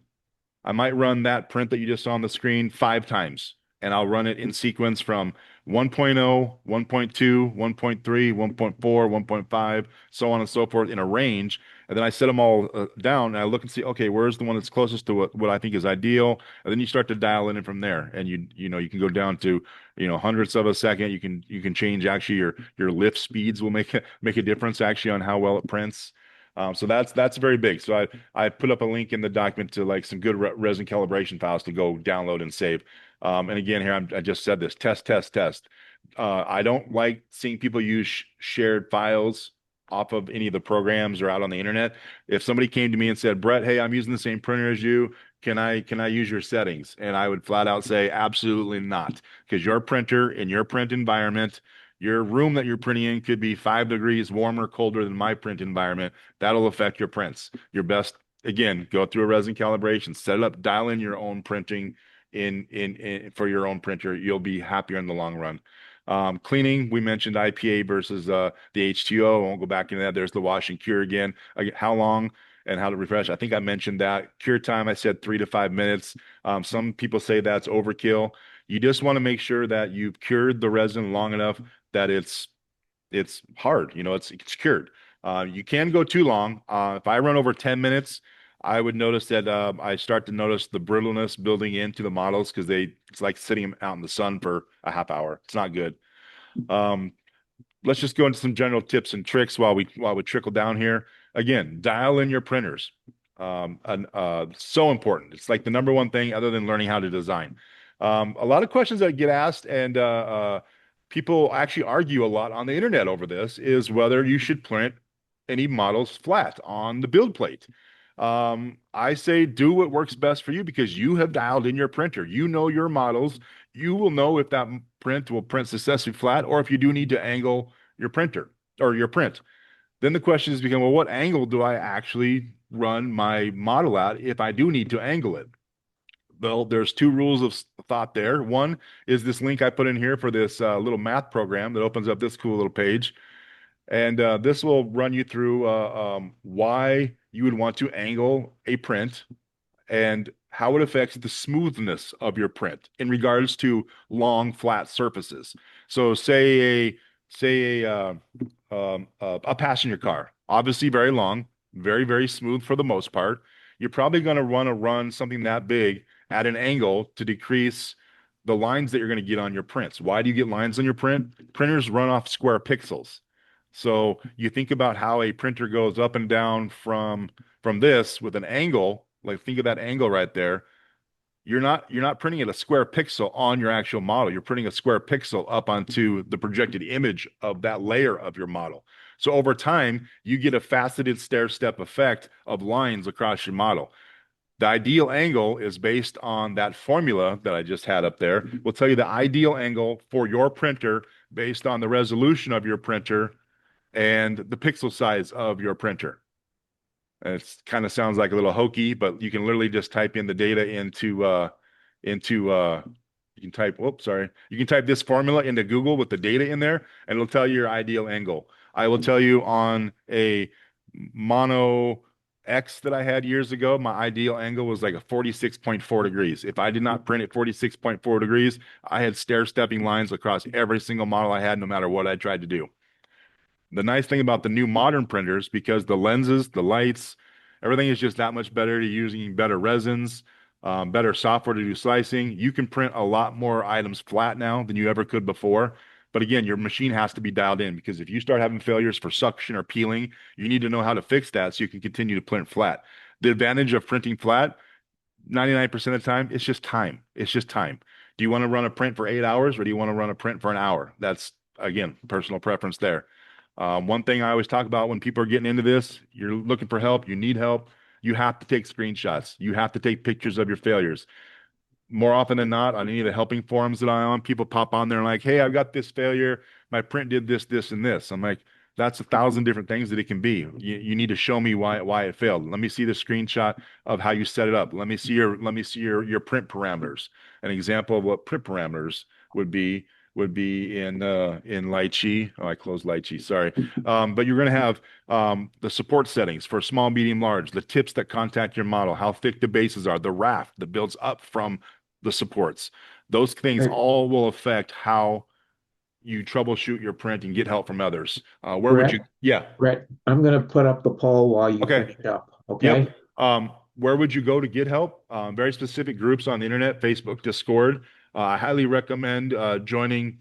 [SPEAKER 1] that print that you just saw on the screen 5 times, and I'll run it in sequence from 1.0, 1.2, 1.3, 1.4, 1.5, so on and so forth in a range. And then I set them all down, and I look and see, okay, where's the one that's closest to what I think is ideal? And then you start to dial in from there, and you can go down to hundredths of a second. You can change actually your lift speeds will make a difference actually on how well it prints. So that's very big. So I put up a link in the document to like some good resin calibration files to go download and save. And again, here I just said this: test, test, test. I don't like seeing people use shared files off of any of the programs or out on the internet. If somebody came to me and said, Brett, hey, I'm using the same printer as you. Can I use your settings? And I would flat out say, absolutely not, because your printer in your print environment, your room that you're printing in could be 5 degrees warmer, colder than my print environment. That'll affect your prints. Your best, again, go through a resin calibration, set it up, dial in your own printing in for your own printer. You'll be happier in the long run. Cleaning, we mentioned IPA versus the H2O. I won't go back into that. There's the wash and cure again. How long and how to refresh. I think I mentioned that. Cure time, I said 3 to 5 minutes. Some people say that's overkill. You just want to make sure that you've cured the resin long enough that it's hard, it's cured. You can go too long. If I run over 10 minutes, I would notice that I start to notice the brittleness building into the models because it's like sitting them out in the sun for a half hour. It's not good. Let's just go into some general tips and tricks while we trickle down here. Again, dial in your printers. So important. It's like the number one thing other than learning how to design. A lot of questions that get asked and people actually argue a lot on the internet over this is whether you should print any models flat on the build plate. I say do what works best for you because you have dialed in your printer. You know your models. You will know if that print will print successfully flat or if you do need to angle your printer or your print. Then the question is become, well, what angle do I actually run my model at if I do need to angle it? Well, there's 2 rules of thought there. One is this link I put in here for this little math program that opens up this cool little page. And this will run you through why you would want to angle a print and how it affects the smoothness of your print in regards to long, flat surfaces. So say a passenger car, obviously very long, very, very smooth for the most part. You're probably going to want to run something that big at an angle to decrease the lines that you're going to get on your prints. Why do you get lines on your print? Printers run off square pixels. So you think about how a printer goes up and down from this with an angle, like think of that angle right there. You're not printing at a square pixel on your actual model. You're printing a square pixel up onto the projected image of that layer of your model. So over time, you get a faceted stair-step effect of lines across your model. The ideal angle is based on that formula that I just had up there. We'll tell you the ideal angle for your printer based on the resolution of your printer and the pixel size of your printer. And it kind of sounds like a little hokey, but you can literally just type in the data you can type this formula into Google with the data in there, and it'll tell you your ideal angle. I will tell you on a Mono X that I had years ago, my ideal angle was like a 46.4 degrees. If I did not print at 46.4 degrees, I had stair-stepping lines across every single model I had, no matter what I tried to do. The nice thing about the new modern printers, because the lenses, the lights, everything is just that much better. You're using better resins, better software to do slicing. You can print a lot more items flat now than you ever could before. But again, your machine has to be dialed in because if you start having failures for suction or peeling, you need to know how to fix that so you can continue to print flat. The advantage of printing flat, 99% of the time, it's just time. It's just time. Do you want to run a print for 8 hours or do you want to run a print for an hour? That's, again, personal preference there. One thing I always talk about when people are getting into this, you're looking for help, you need help, you have to take screenshots. You have to take pictures of your failures. more often than not, on any of the helping forums that I'm on, people pop on there and like, hey, I've got this failure. My print did this, this, and this. I'm like, that's 1,000 different things that it can be. You need to show me why it failed. Let me see the screenshot of how you set it up. Let me see your print parameters. An example of what print parameters would be in Lychee. Oh, I closed Lychee. Sorry. But you're going to have the support settings for small, medium, large, the tips that contact your model, how thick the bases are, the raft that builds up from the supports. Those things
[SPEAKER 6] Right.
[SPEAKER 1] all will affect how you troubleshoot your print and get help from others. Where would you?
[SPEAKER 6] Brett,
[SPEAKER 1] Yeah.
[SPEAKER 6] Brett, I'm going to put up the poll while you
[SPEAKER 1] Okay.
[SPEAKER 6] finish up.
[SPEAKER 1] Yep.
[SPEAKER 6] Okay.
[SPEAKER 1] Where would you go to get help? Very specific groups on the internet, Facebook, Discord. I highly recommend joining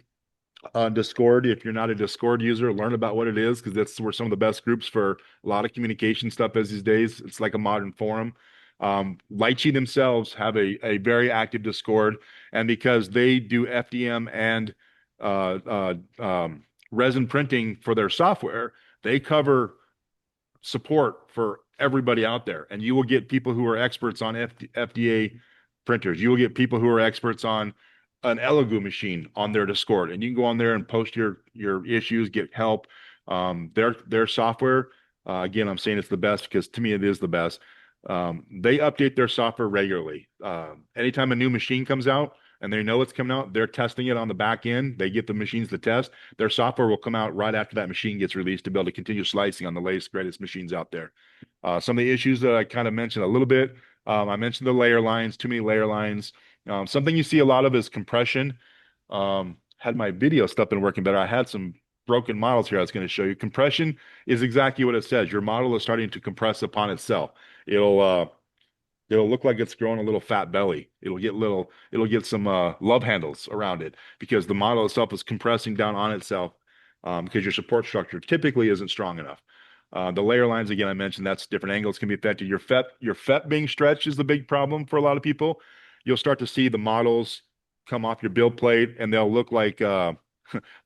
[SPEAKER 1] Discord. If you're not a Discord user, learn about what it is because that's where some of the best groups for a lot of communication stuff is these days. It's like a modern forum. Lychee themselves have a very active Discord, and because they do FDM and resin printing for their software, they cover support for everybody out there. And you will get people who are experts on FDA printers. You will get people who are experts on an Elegoo machine on their Discord, and you can go on there and post your issues, get help. Their software, again, I'm saying it's the best because to me it is the best. They update their software regularly. Anytime a new machine comes out and they know it's coming out, they're testing it on the back end. They get the machines to test. Their software will come out right after that machine gets released to be able to continue slicing on the latest, greatest machines out there. Some of the issues that I kind of mentioned a little bit. I mentioned the layer lines, too many layer lines. Something you see a lot of is compression. Had my video stuff been working better, I had some broken models here I was going to show you. Compression is exactly what it says. Your model is starting to compress upon itself. It'll look like it's growing a little fat belly. It'll get some love handles around it because the model itself is compressing down on itself because your support structure typically isn't strong enough. The layer lines, again, I mentioned that's different angles can be affected. Your FEP being stretched is the big problem for a lot of people. You'll start to see the models come off your build plate and they'll look like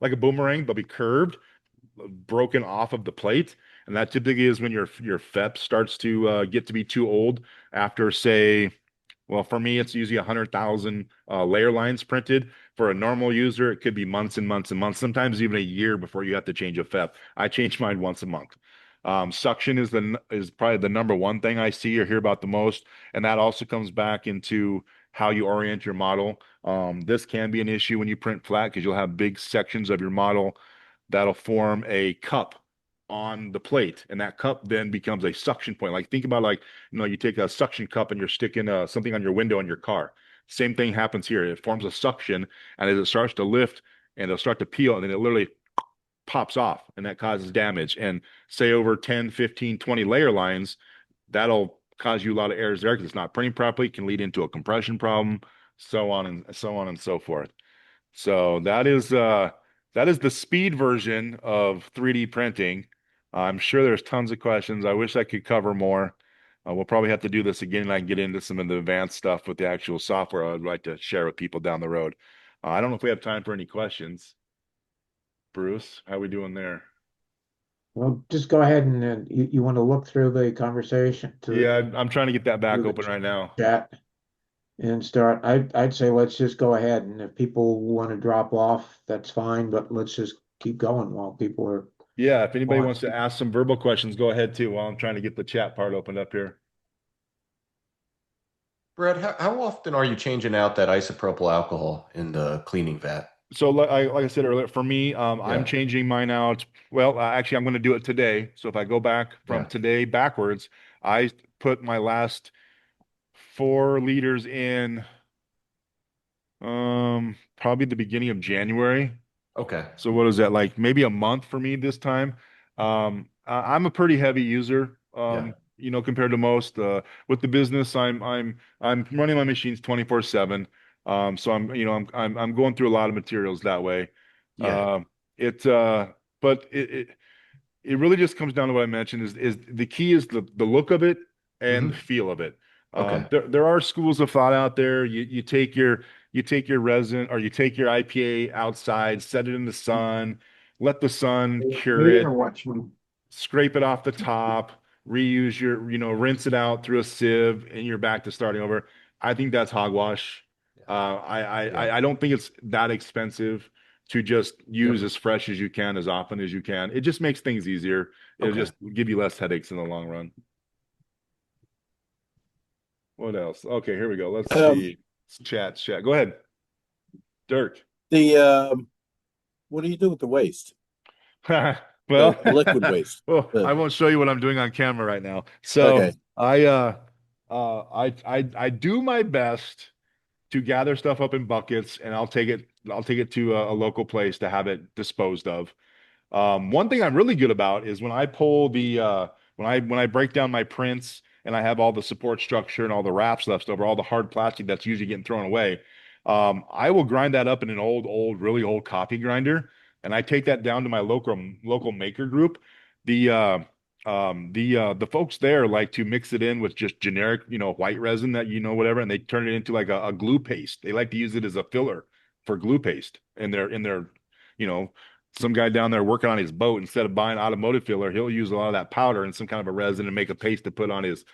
[SPEAKER 1] like a boomerang. They'll be curved, broken off of the plate, and that typically is when your FEP starts to get to be too old after, say, well, for me, it's usually 100,000 layer lines printed. For a normal user, it could be months and months and months, sometimes even a year before you have to change a FEP. I change mine once a month. Suction is probably the number one thing I see or hear about the most, and that also comes back into how you orient your model. This can be an issue when you print flat because you'll have big sections of your model that'll form a cup on the plate, and that cup then becomes a suction point. Like think about like you take a suction cup and you're sticking something on your window in your car. Same thing happens here. It forms a suction, and as it starts to lift and it'll start to peel, and then it literally pops off, and that causes damage. And say over 10, 15, 20 layer lines, that'll cause you a lot of errors there because it's not printing properly. It can lead into a compression problem, so on and so forth. So that is the speed version of 3D printing. I'm sure there's tons of questions. I wish I could cover more. We'll probably have to do this again, and I can get into some of the advanced stuff with the actual software I'd like to share with people down the road. I don't know if we have time for any questions. Bruce, how we doing there?
[SPEAKER 6] Well, just go ahead and you want to look through the conversation
[SPEAKER 1] Yeah, I'm trying to get that back
[SPEAKER 6] through the
[SPEAKER 1] open right now.
[SPEAKER 6] chat and start. I'd say let's just go ahead, and if people want to drop off, that's fine, but let's just keep going while people are.
[SPEAKER 1] Yeah, if anybody
[SPEAKER 6] on.
[SPEAKER 1] wants to ask some verbal questions, go ahead too while I'm trying to get the chat part opened up here.
[SPEAKER 9] Brett, how often are you changing out that isopropyl alcohol in the cleaning vat?
[SPEAKER 1] So like I said earlier, for me, I'm changing mine out. Well, actually, I'm going to do it today. So if I go back from today backwards, I put my last 4 liters in probably the beginning of January.
[SPEAKER 9] Okay.
[SPEAKER 1] So what is that, like maybe a month for me this time? I'm a pretty heavy user, compared to most. With the business, I'm running my machines 24/7. So I'm going through a lot of materials that way.
[SPEAKER 9] Yeah.
[SPEAKER 1] It but it really just comes down to what I mentioned is the key is the look of it and the feel of it.
[SPEAKER 9] Okay.
[SPEAKER 1] There are schools of thought out there. You take your resin or you take your IPA outside, set it in the sun, let the sun cure it, scrape it off the top, reuse rinse it out through a sieve, and you're back to starting over. I think that's hogwash. I don't think it's that expensive to just use as fresh as you can, as often as you can. It just makes things easier. It'll
[SPEAKER 11] Okay.
[SPEAKER 1] just give you less headaches in the long run. What else? Okay, here we go. Let's see. Chat. Go ahead, Dirk.
[SPEAKER 11] What do you do with the waste?
[SPEAKER 1] Well,
[SPEAKER 11] The liquid waste.
[SPEAKER 1] well, I won't show you what I'm doing on camera right now. So
[SPEAKER 11] Okay.
[SPEAKER 1] I do my best to gather stuff up in buckets, and I'll take it to a local place to have it disposed of. One thing I'm really good about is when I pull the when I break down my prints and I have all the support structure and all the wraps left over, all the hard plastic that's usually getting thrown away. I will grind that up in an really old copy grinder, and I take that down to my local maker group. The the folks there like to mix it in with just generic, white resin that whatever, and they turn it into like a glue paste. They like to use it as a filler for glue paste in their you know some guy down there working on his boat, instead of buying automotive filler, he'll use a lot of that powder and some kind of a resin and make a paste to put on his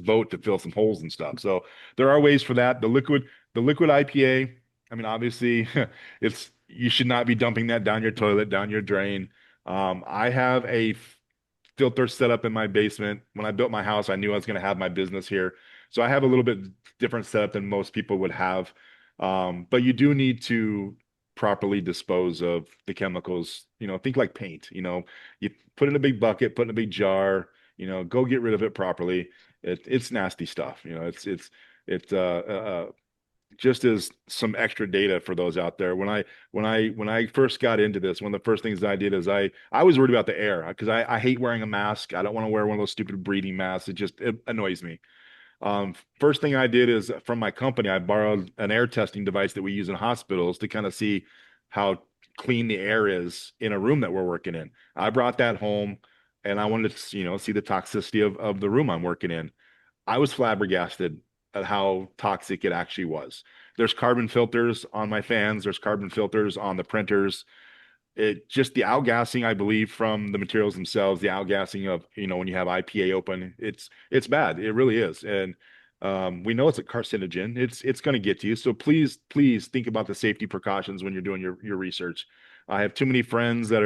[SPEAKER 1] boat to fill some holes and stuff. So there are ways for that. The liquid IPA, I mean, obviously, it's you should not be dumping that down your toilet, down your drain. I have a filter set up in my basement. When I built my house, I knew I was going to have my business here. So I have a little bit different setup than most people would have. But you do need to properly dispose of the chemicals. Think like paint. You put in a big bucket, put in a big jar, go get rid of it properly. It's nasty stuff. It's just as some extra data for those out there. When I first got into this, one of the first things I did is I was worried about the air, because I hate wearing a mask. I don't want to wear one of those stupid breathing masks. It annoys me. First thing I did is, from my company, I borrowed an air testing device that we use in hospitals to kind of see how clean the air is in a room that we're working in. I brought that home, and I wanted to, see the toxicity of the room I'm working in. I was flabbergasted at how toxic it actually was. There's carbon filters on my fans. There's carbon filters on the printers. It just the outgassing, I believe, from the materials themselves, the outgassing of, when you have IPA open, it's bad. It really is. And we know it's a carcinogen. It's going to get to you. So please think about the safety precautions when you're doing your research. I have too many friends that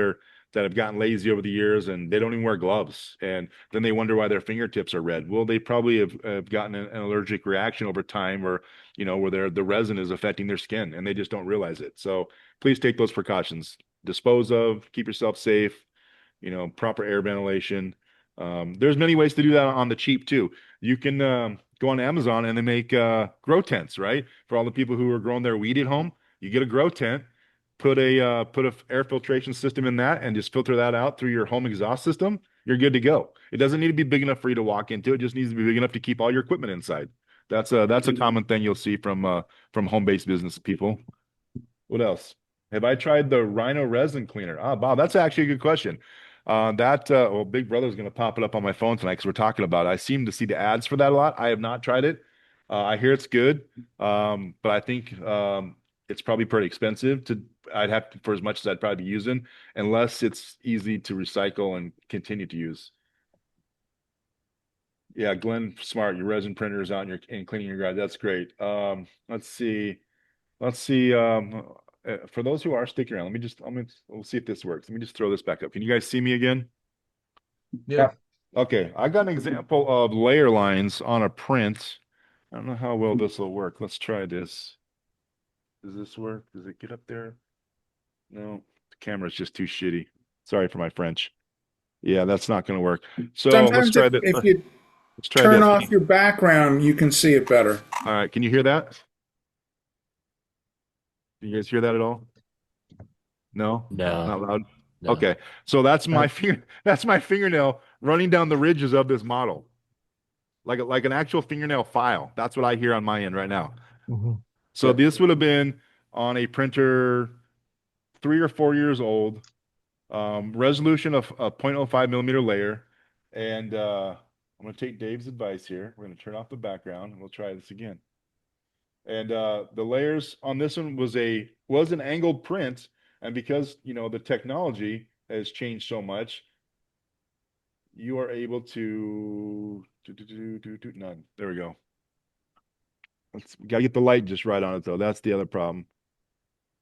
[SPEAKER 1] have gotten lazy over the years, and they don't even wear gloves. And then they wonder why their fingertips are red. Well, they probably have gotten an allergic reaction over time, or, where the resin is affecting their skin, and they just don't realize it. So please take those precautions. Dispose of, keep yourself safe, proper air ventilation. There's many ways to do that on the cheap too. You can go on Amazon, and they make grow tents, right? For all the people who are growing their weed at home, you get a grow tent, put a air filtration system in that, and just filter that out through your home exhaust system. You're good to go. It doesn't need to be big enough for you to walk into. It just needs to be big enough to keep all your equipment inside. That's a common thing you'll see from home-based business people. What else? Have I tried the Rhino resin cleaner? Ah, Bob, that's actually a good question. Well, Big Brother's going to pop it up on my phone tonight because we're talking about it. I seem to see the ads for that a lot. I have not tried it. I hear it's good, but I think it's probably pretty expensive I'd have to, for as much as I'd probably be using, unless it's easy to recycle and continue to use. Yeah, Glenn, smart. Your resin printer is out and cleaning your garage. That's great. Let's see. Let's see. For those who are sticking around, we'll see if this works. Let me just throw this back up. Can you guys see me again?
[SPEAKER 11] Yeah.
[SPEAKER 1] Okay, I got an example of layer lines on a print. I don't know how well this will work. Let's try this. Does this work? Does it get up there? No, the camera's just too shitty. Sorry for my French. Yeah, that's not going to work. So let's
[SPEAKER 12] Sometimes
[SPEAKER 1] try this.
[SPEAKER 12] if you
[SPEAKER 1] Let's try
[SPEAKER 12] turn
[SPEAKER 1] this.
[SPEAKER 12] off your background, you can see it better.
[SPEAKER 1] All right, can you hear that? Can you guys hear that at all? No?
[SPEAKER 9] No.
[SPEAKER 1] Not loud?
[SPEAKER 9] No.
[SPEAKER 1] Okay. So that's my fingernail running down the ridges of this model. Like an actual fingernail file. That's what I hear on my end right now. So this would have been on a printer 3 or 4 years old. Resolution of a 0.05 millimeter layer. And I'm going to take Dave's advice here. We're going to turn off the background, and we'll try this again. And the layers on this one was an angled print, and because the technology has changed so much, you are able to do none. There we go. Gotta get the light just right on it though. That's the other problem.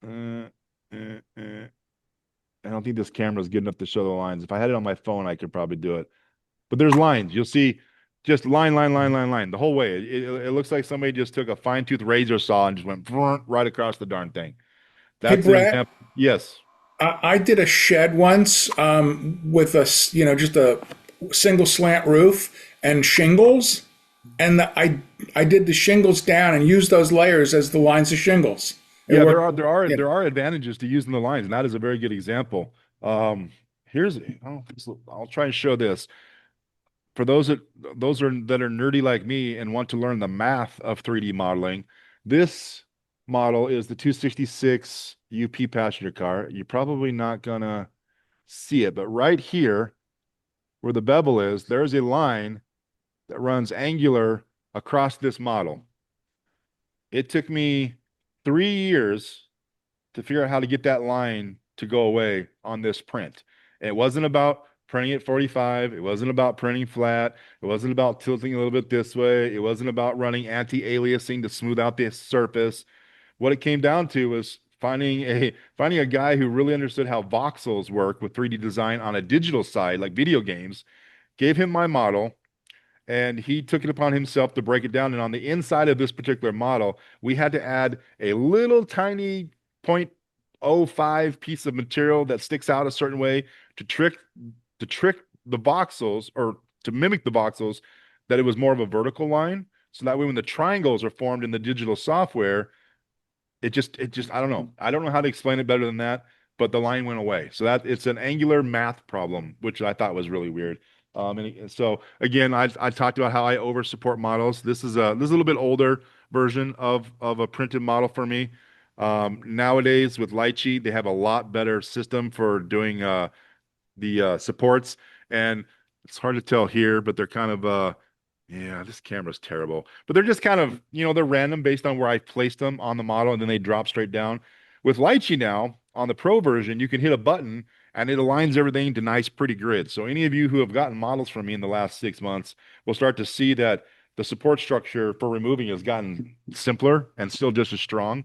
[SPEAKER 1] Uh, I don't think this camera is good enough to show the lines. If I had it on my phone, I could probably do it. But there's lines. You'll see just line the whole way. It looks like somebody just took a fine-tooth razor saw and just went right across the darn thing.
[SPEAKER 12] Hey,
[SPEAKER 1] That's an
[SPEAKER 12] Brett,
[SPEAKER 1] example. Yes.
[SPEAKER 12] I did a shed once with just a single slant roof and shingles, and I did the shingles down and used those layers as the lines of shingles. It
[SPEAKER 1] Yeah,
[SPEAKER 12] worked.
[SPEAKER 1] there are advantages to using the lines, and that is a very good example. Here's I'll try and show this. For that are nerdy like me and want to learn the math of 3D modeling, this model is the 266 UP passenger car. You're probably not gonna see it, but right here where the bevel is, there's a line that runs angular across this model. It took me 3 years to figure out how to get that line to go away on this print. And it wasn't about printing at 45. It wasn't about printing flat. It wasn't about tilting a little bit this way. It wasn't about running anti-aliasing to smooth out the surface. What it came down to was finding a guy who really understood how voxels work with 3D design on a digital side, like video games, gave him my model, and he took it upon himself to break it down. And on the inside of this particular model, we had to add a little tiny 0.05 piece of material that sticks out a certain way to trick the voxels, or to mimic the voxels, that it was more of a vertical line. So that way, when the triangles are formed in the digital software, it just I don't know how to explain it better than that, but the line went away. So that it's an angular math problem, which I thought was really weird. So again, I talked about how I over support models. This is a little bit older version of a printed model for me. Nowadays with Lychee, they have a lot better system for doing the supports, and it's hard to tell here, but they're kind of yeah, this camera's terrible. But they're just kind of, they're random based on where I placed them on the model, and then they drop straight down. With Lychee now, on the Pro version, you can hit a button and it aligns everything to nice, pretty grids. So any of you who have gotten models from me in the last 6 months will start to see that the support structure for removing has gotten simpler and still just as strong.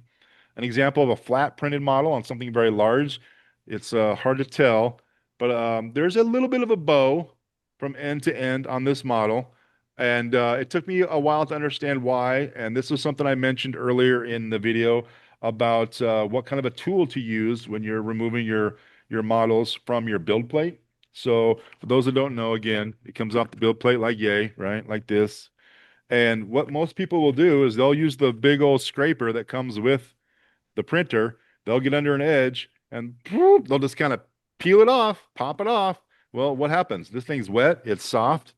[SPEAKER 1] An example of a flat printed model on something very large, it's hard to tell, but there's a little bit of a bow from end to end on this model. And it took me a while to understand why. And this was something I mentioned earlier in the video about what kind of a tool to use when you're removing your models from your build plate. So for those that don't know, again, it comes off the build plate like yay, right? Like this. And what most people will do is they'll use the big old scraper that comes with the printer. They'll get under an edge and they'll just kind of peel it off, pop it off. Well, what happens? This thing's wet, it's soft,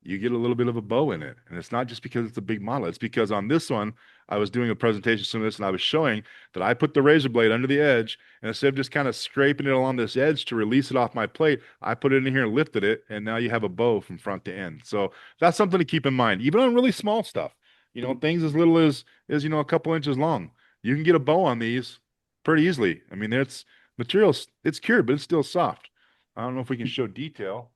[SPEAKER 1] you get a little bit of a bow in it. And it's not just because it's a big model. It's because on this one, I was doing a presentation of this and I was showing that I put the razor blade under the edge, and instead of just kind of scraping it along this edge to release it off my plate, I put it in here and lifted it. And now you have a bow from front to end. So that's something to keep in mind, even on really small stuff, things as little as, a couple inches long. You can get a bow on these pretty easily. I mean, materials, it's cured, but it's still soft. I don't know if we can show detail.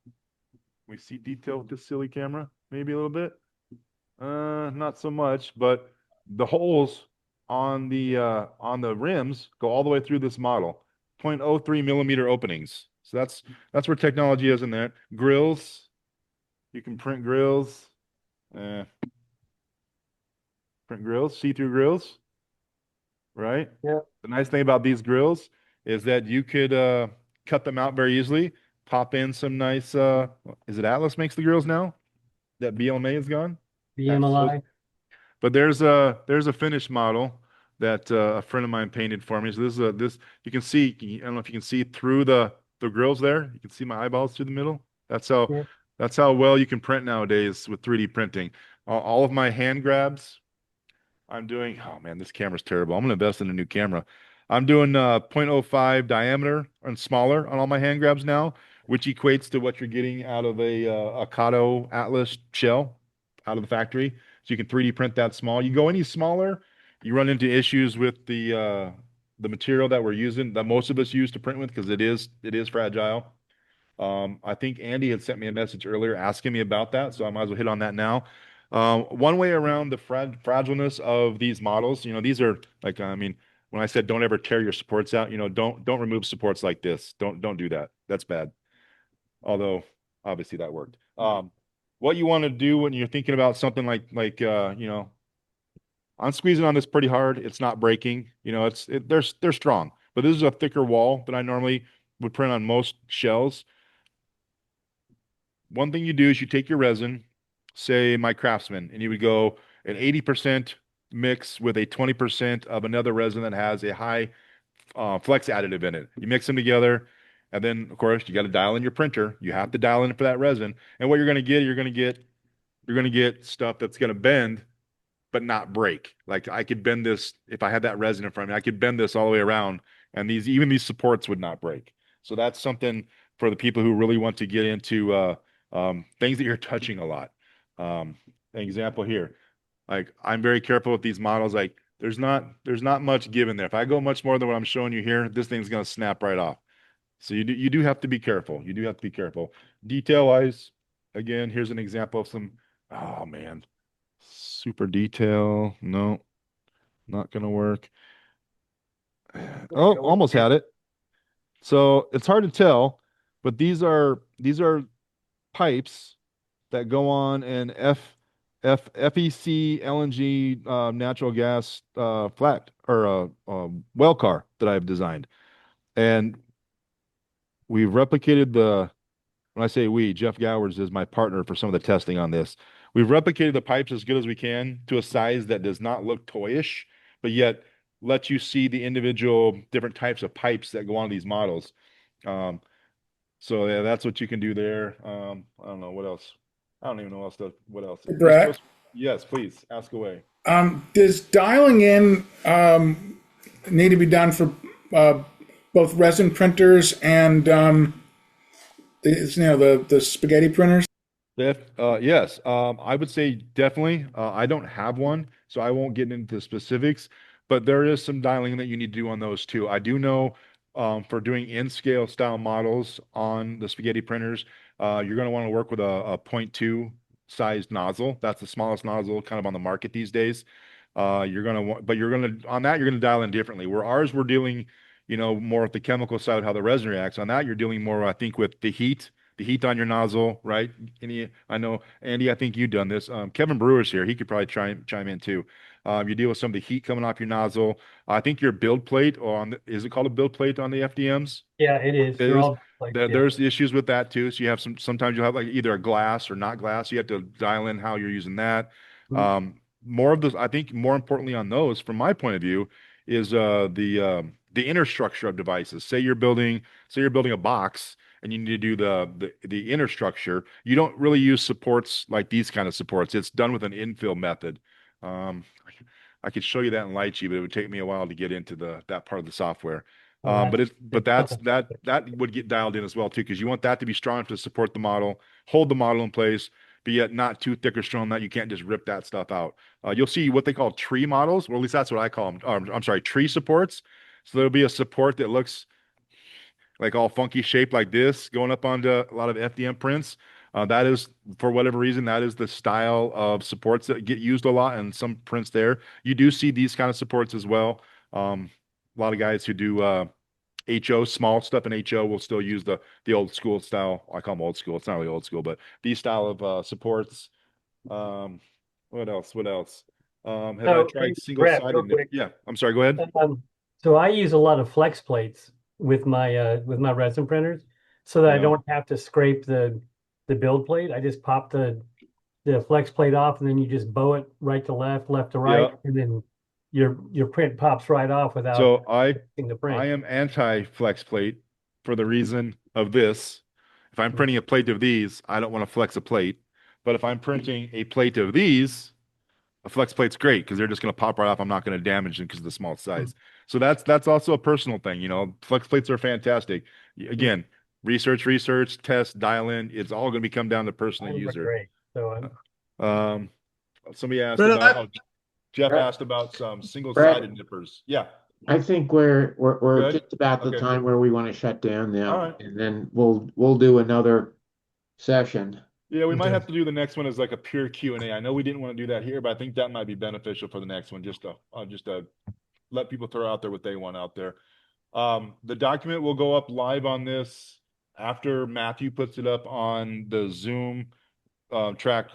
[SPEAKER 1] We see detail with this silly camera, maybe a little bit. Not so much, but the holes on the rims go all the way through this model. 0.03 millimeter openings. So that's where technology is in there. Grills, you can print grills. Print grills, see-through grills, right?
[SPEAKER 4] Yeah.
[SPEAKER 1] The nice thing about these grills is that you could cut them out very easily. Pop in some nice is it Atlas makes the grills now that BLMA is gone?
[SPEAKER 4] BMLI.
[SPEAKER 1] But there's a finished model that a friend of mine painted for me. So this you can see, I don't know if you can see through the grills there. You can see my eyeballs through the middle. That's how well you can print nowadays with 3D printing. All of my hand grabs I'm doing, oh man, this camera's terrible. I'm gonna invest in a new camera. I'm doing 0.05 diameter and smaller on all my hand grabs now, which equates to what you're getting out of a Kato Atlas shell out of the factory. So you can 3D print that small. You go any smaller, you run into issues with the material that we're using, that most of us use to print with, because it is fragile. I think Andy had sent me a message earlier asking me about that, so I might as well hit on that now. One way around the fragileness of these models, these are like, I mean, when I said don't ever tear your supports out, don't remove supports like this. Don't do that. That's bad. Although obviously that worked. What you want to do when you're thinking about something like I'm squeezing on this pretty hard. It's not breaking. They're strong, but this is a thicker wall than I normally would print on most shells. One thing you do is you take your resin, say my Craftsman, and you would go an 80% mix with a 20% of another resin that has a high flex additive in it. You mix them together, and then of course you got to dial in your printer. You have to dial in for that resin. And what you're gonna get stuff that's gonna bend but not break. Like I could bend this if I had that resin in front of me. I could bend this all the way around, and these supports would not break. So that's something for the people who really want to get into things that you're touching a lot. An example here, like I'm very careful with these models. Like there's not much given there. If I go much more than what I'm showing you here, this thing's gonna snap right off. So you do have to be careful. You do have to be careful. Detail wise, again, here's an example of some. Oh man, super detail. No, not gonna work. Oh, almost had it. So it's hard to tell, but these are pipes that go on an FEC LNG natural gas flat or well car that I've designed, and we've replicated the. When I say we, Jeff Gowers is my partner for some of the testing on this. We've replicated the pipes as good as we can to a size that does not look toyish, but yet lets you see the individual different types of pipes that go on these models. Um, so yeah, that's what you can do there. I don't know what else. I don't even know what else.
[SPEAKER 12] Brett,
[SPEAKER 1] Yes, please ask away.
[SPEAKER 12] does dialing in need to be done for both resin printers and the spaghetti printers?
[SPEAKER 1] Yes, I would say definitely. I don't have one, so I won't get into specifics, but there is some dialing that you need to do on those too. I do know for doing in-scale style models on the spaghetti printers, you're going to want to work with a 0.2 sized nozzle. That's the smallest nozzle kind of on the market these days. You're going to want, but on that, you're going to dial in differently. Where ours, we're dealing, more with the chemical side, how the resin reacts. On that, you're dealing more, I think, with the heat on your nozzle, right? I know, Andy, I think you've done this. Kevin Brewer's here. He could probably chime in too. You deal with some of the heat coming off your nozzle. I think your build plate is it called a build plate on the FDMs?
[SPEAKER 4] Yeah, it is.
[SPEAKER 1] It
[SPEAKER 4] They're
[SPEAKER 1] is.
[SPEAKER 4] all like, yeah.
[SPEAKER 1] There's issues with that too. So you have sometimes you'll have like either a glass or not glass. You have to dial in how you're using that. More of those, I think more importantly on those, from my point of view, is the inner structure of devices. Say you're building a box and you need to do the inner structure. You don't really use supports like these kind of supports. It's done with an infill method. Um, I could show you that in Lychee, but it would take me a while to get into that part of the software. That would get dialed in as well too, because you want that to be strong enough to support the model, hold the model in place, but yet not too thick or strong that you can't just rip that stuff out. You'll see what they call tree models, or at least that's what I call them. I'm sorry, tree supports. So there'll be a support that looks like all funky shaped like this going up onto a lot of FDM prints. That is, for whatever reason, that is the style of supports that get used a lot in some prints there. You do see these kind of supports as well. A lot of guys who do HO, small stuff in HO will still use the old school style. I call them old school. It's not really old school, but these style of supports. What else? What else? Have I
[SPEAKER 4] So,
[SPEAKER 1] tried
[SPEAKER 4] Brett, real
[SPEAKER 1] single-sided?
[SPEAKER 4] quick.
[SPEAKER 1] Yeah, I'm sorry, go ahead.
[SPEAKER 4] So I use a lot of flex plates with my resin printers so that I
[SPEAKER 1] Yeah.
[SPEAKER 4] don't have to scrape the build plate. I just pop the flex plate off and then you just bow it right to left to right,
[SPEAKER 1] Yeah.
[SPEAKER 4] and then your print pops right off without
[SPEAKER 1] So I
[SPEAKER 4] scraping the print.
[SPEAKER 1] am anti flex plate for the reason of this. If I'm printing a plate of these, I don't want to flex a plate. But if I'm printing a plate of these, a flex plate's great because they're just going to pop right off. I'm not going to damage them because of the small size. So that's also a personal thing. Flex plates are fantastic. Again, research, test, dial in. It's all going to come down to personal
[SPEAKER 4] Those are
[SPEAKER 1] user.
[SPEAKER 4] great. So
[SPEAKER 1] Somebody asked
[SPEAKER 6] Brett,
[SPEAKER 1] about Jeff
[SPEAKER 6] Brett,
[SPEAKER 1] asked about some single-sided nippers. Yeah.
[SPEAKER 6] I think we're
[SPEAKER 1] Good.
[SPEAKER 6] just about the
[SPEAKER 1] Okay.
[SPEAKER 6] time where we want to shut down now,
[SPEAKER 1] All right.
[SPEAKER 6] and then we'll do another session.
[SPEAKER 1] Yeah, we might
[SPEAKER 5] Okay.
[SPEAKER 1] have to do the next one as like a pure Q&A. I know we didn't want to do that here, but I think that might be beneficial for the next one, just to let people throw out there what they want out there. The document will go up live on this after Matthew puts it up on the Zoom track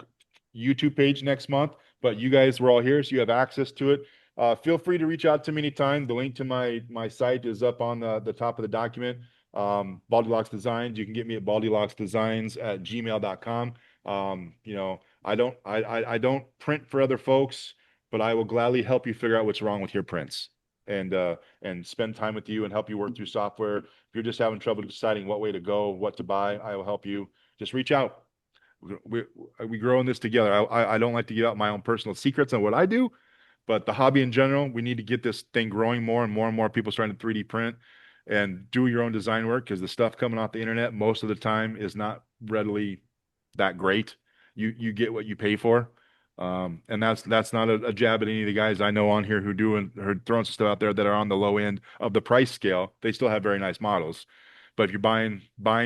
[SPEAKER 1] YouTube page next month. But you guys were all here, so you have access to it. Feel free to reach out to me anytime. The link to my site is up on the top of the document. Baldylocks Designs. You can get me at baldylocksdesigns@gmail.com. I don't print for other folks, but I will gladly help you figure out what's wrong with your prints and spend time with you and help you work through software. If you're just having trouble deciding what way to go, what to buy, I will help you. Just reach out. We grow in this together. I don't like to give out my own personal secrets on what I do, but the hobby in general, we need to get this thing growing more and more and more people starting to 3D print and do your own design work, because the stuff coming off the internet most of the time is not readily that great. You get what you pay for. And that's not a jab at any of the guys I know on here who do and are throwing some stuff out there that are on the low end of the price scale. They still have very nice models. But if you're buying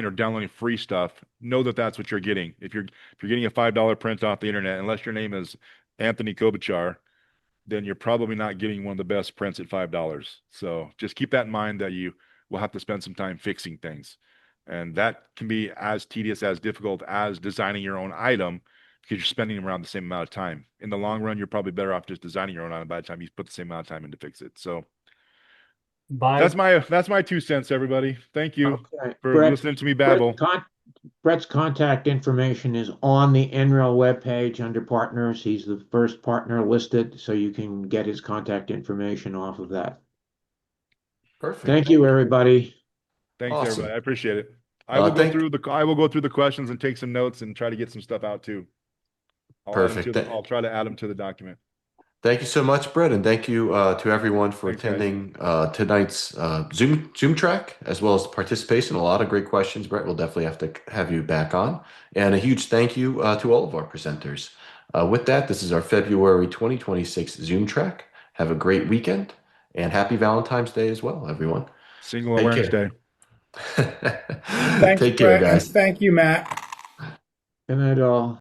[SPEAKER 1] or downloading free stuff, know that that's what you're getting. If you're getting a $5 print off the internet, unless your name is Anthony Kopichar, then you're probably not getting one of the best prints at $5. So just keep that in mind, that you will have to spend some time fixing things. And that can be as tedious, as difficult as designing your own item, because you're spending around the same amount of time. In the long run, you're probably better off just designing your own item by the time you put the same amount of time in to fix it. So that's my 2 cents, everybody. Thank you for listening to me babble.
[SPEAKER 6] Brett's contact information is on the NRail webpage under partners. He's the first partner listed, so you can get his contact information off of that.
[SPEAKER 9] Perfect.
[SPEAKER 6] Thank you, everybody.
[SPEAKER 1] Thanks,
[SPEAKER 9] Awesome.
[SPEAKER 1] everybody. I appreciate it. I will go through the questions and take some notes and try to get some stuff out too.
[SPEAKER 9] Perfect.
[SPEAKER 1] I'll try to add them to the document.
[SPEAKER 9] Thank you so much, Brett, and thank you to everyone for attending tonight's ZoomTRAK, as well as the participation. A lot of great questions, Brett. We'll definitely have to have you back on. And a huge thank you to all of our presenters. With that, this is our February 2026 ZoomTRAK. Have a great weekend, and happy Valentine's Day as well, everyone.
[SPEAKER 1] Single Awareness Day.
[SPEAKER 12] Thanks,
[SPEAKER 9] Take care,
[SPEAKER 12] Brett, and
[SPEAKER 9] guys.
[SPEAKER 12] thank you, Matt.
[SPEAKER 6] Good night, all.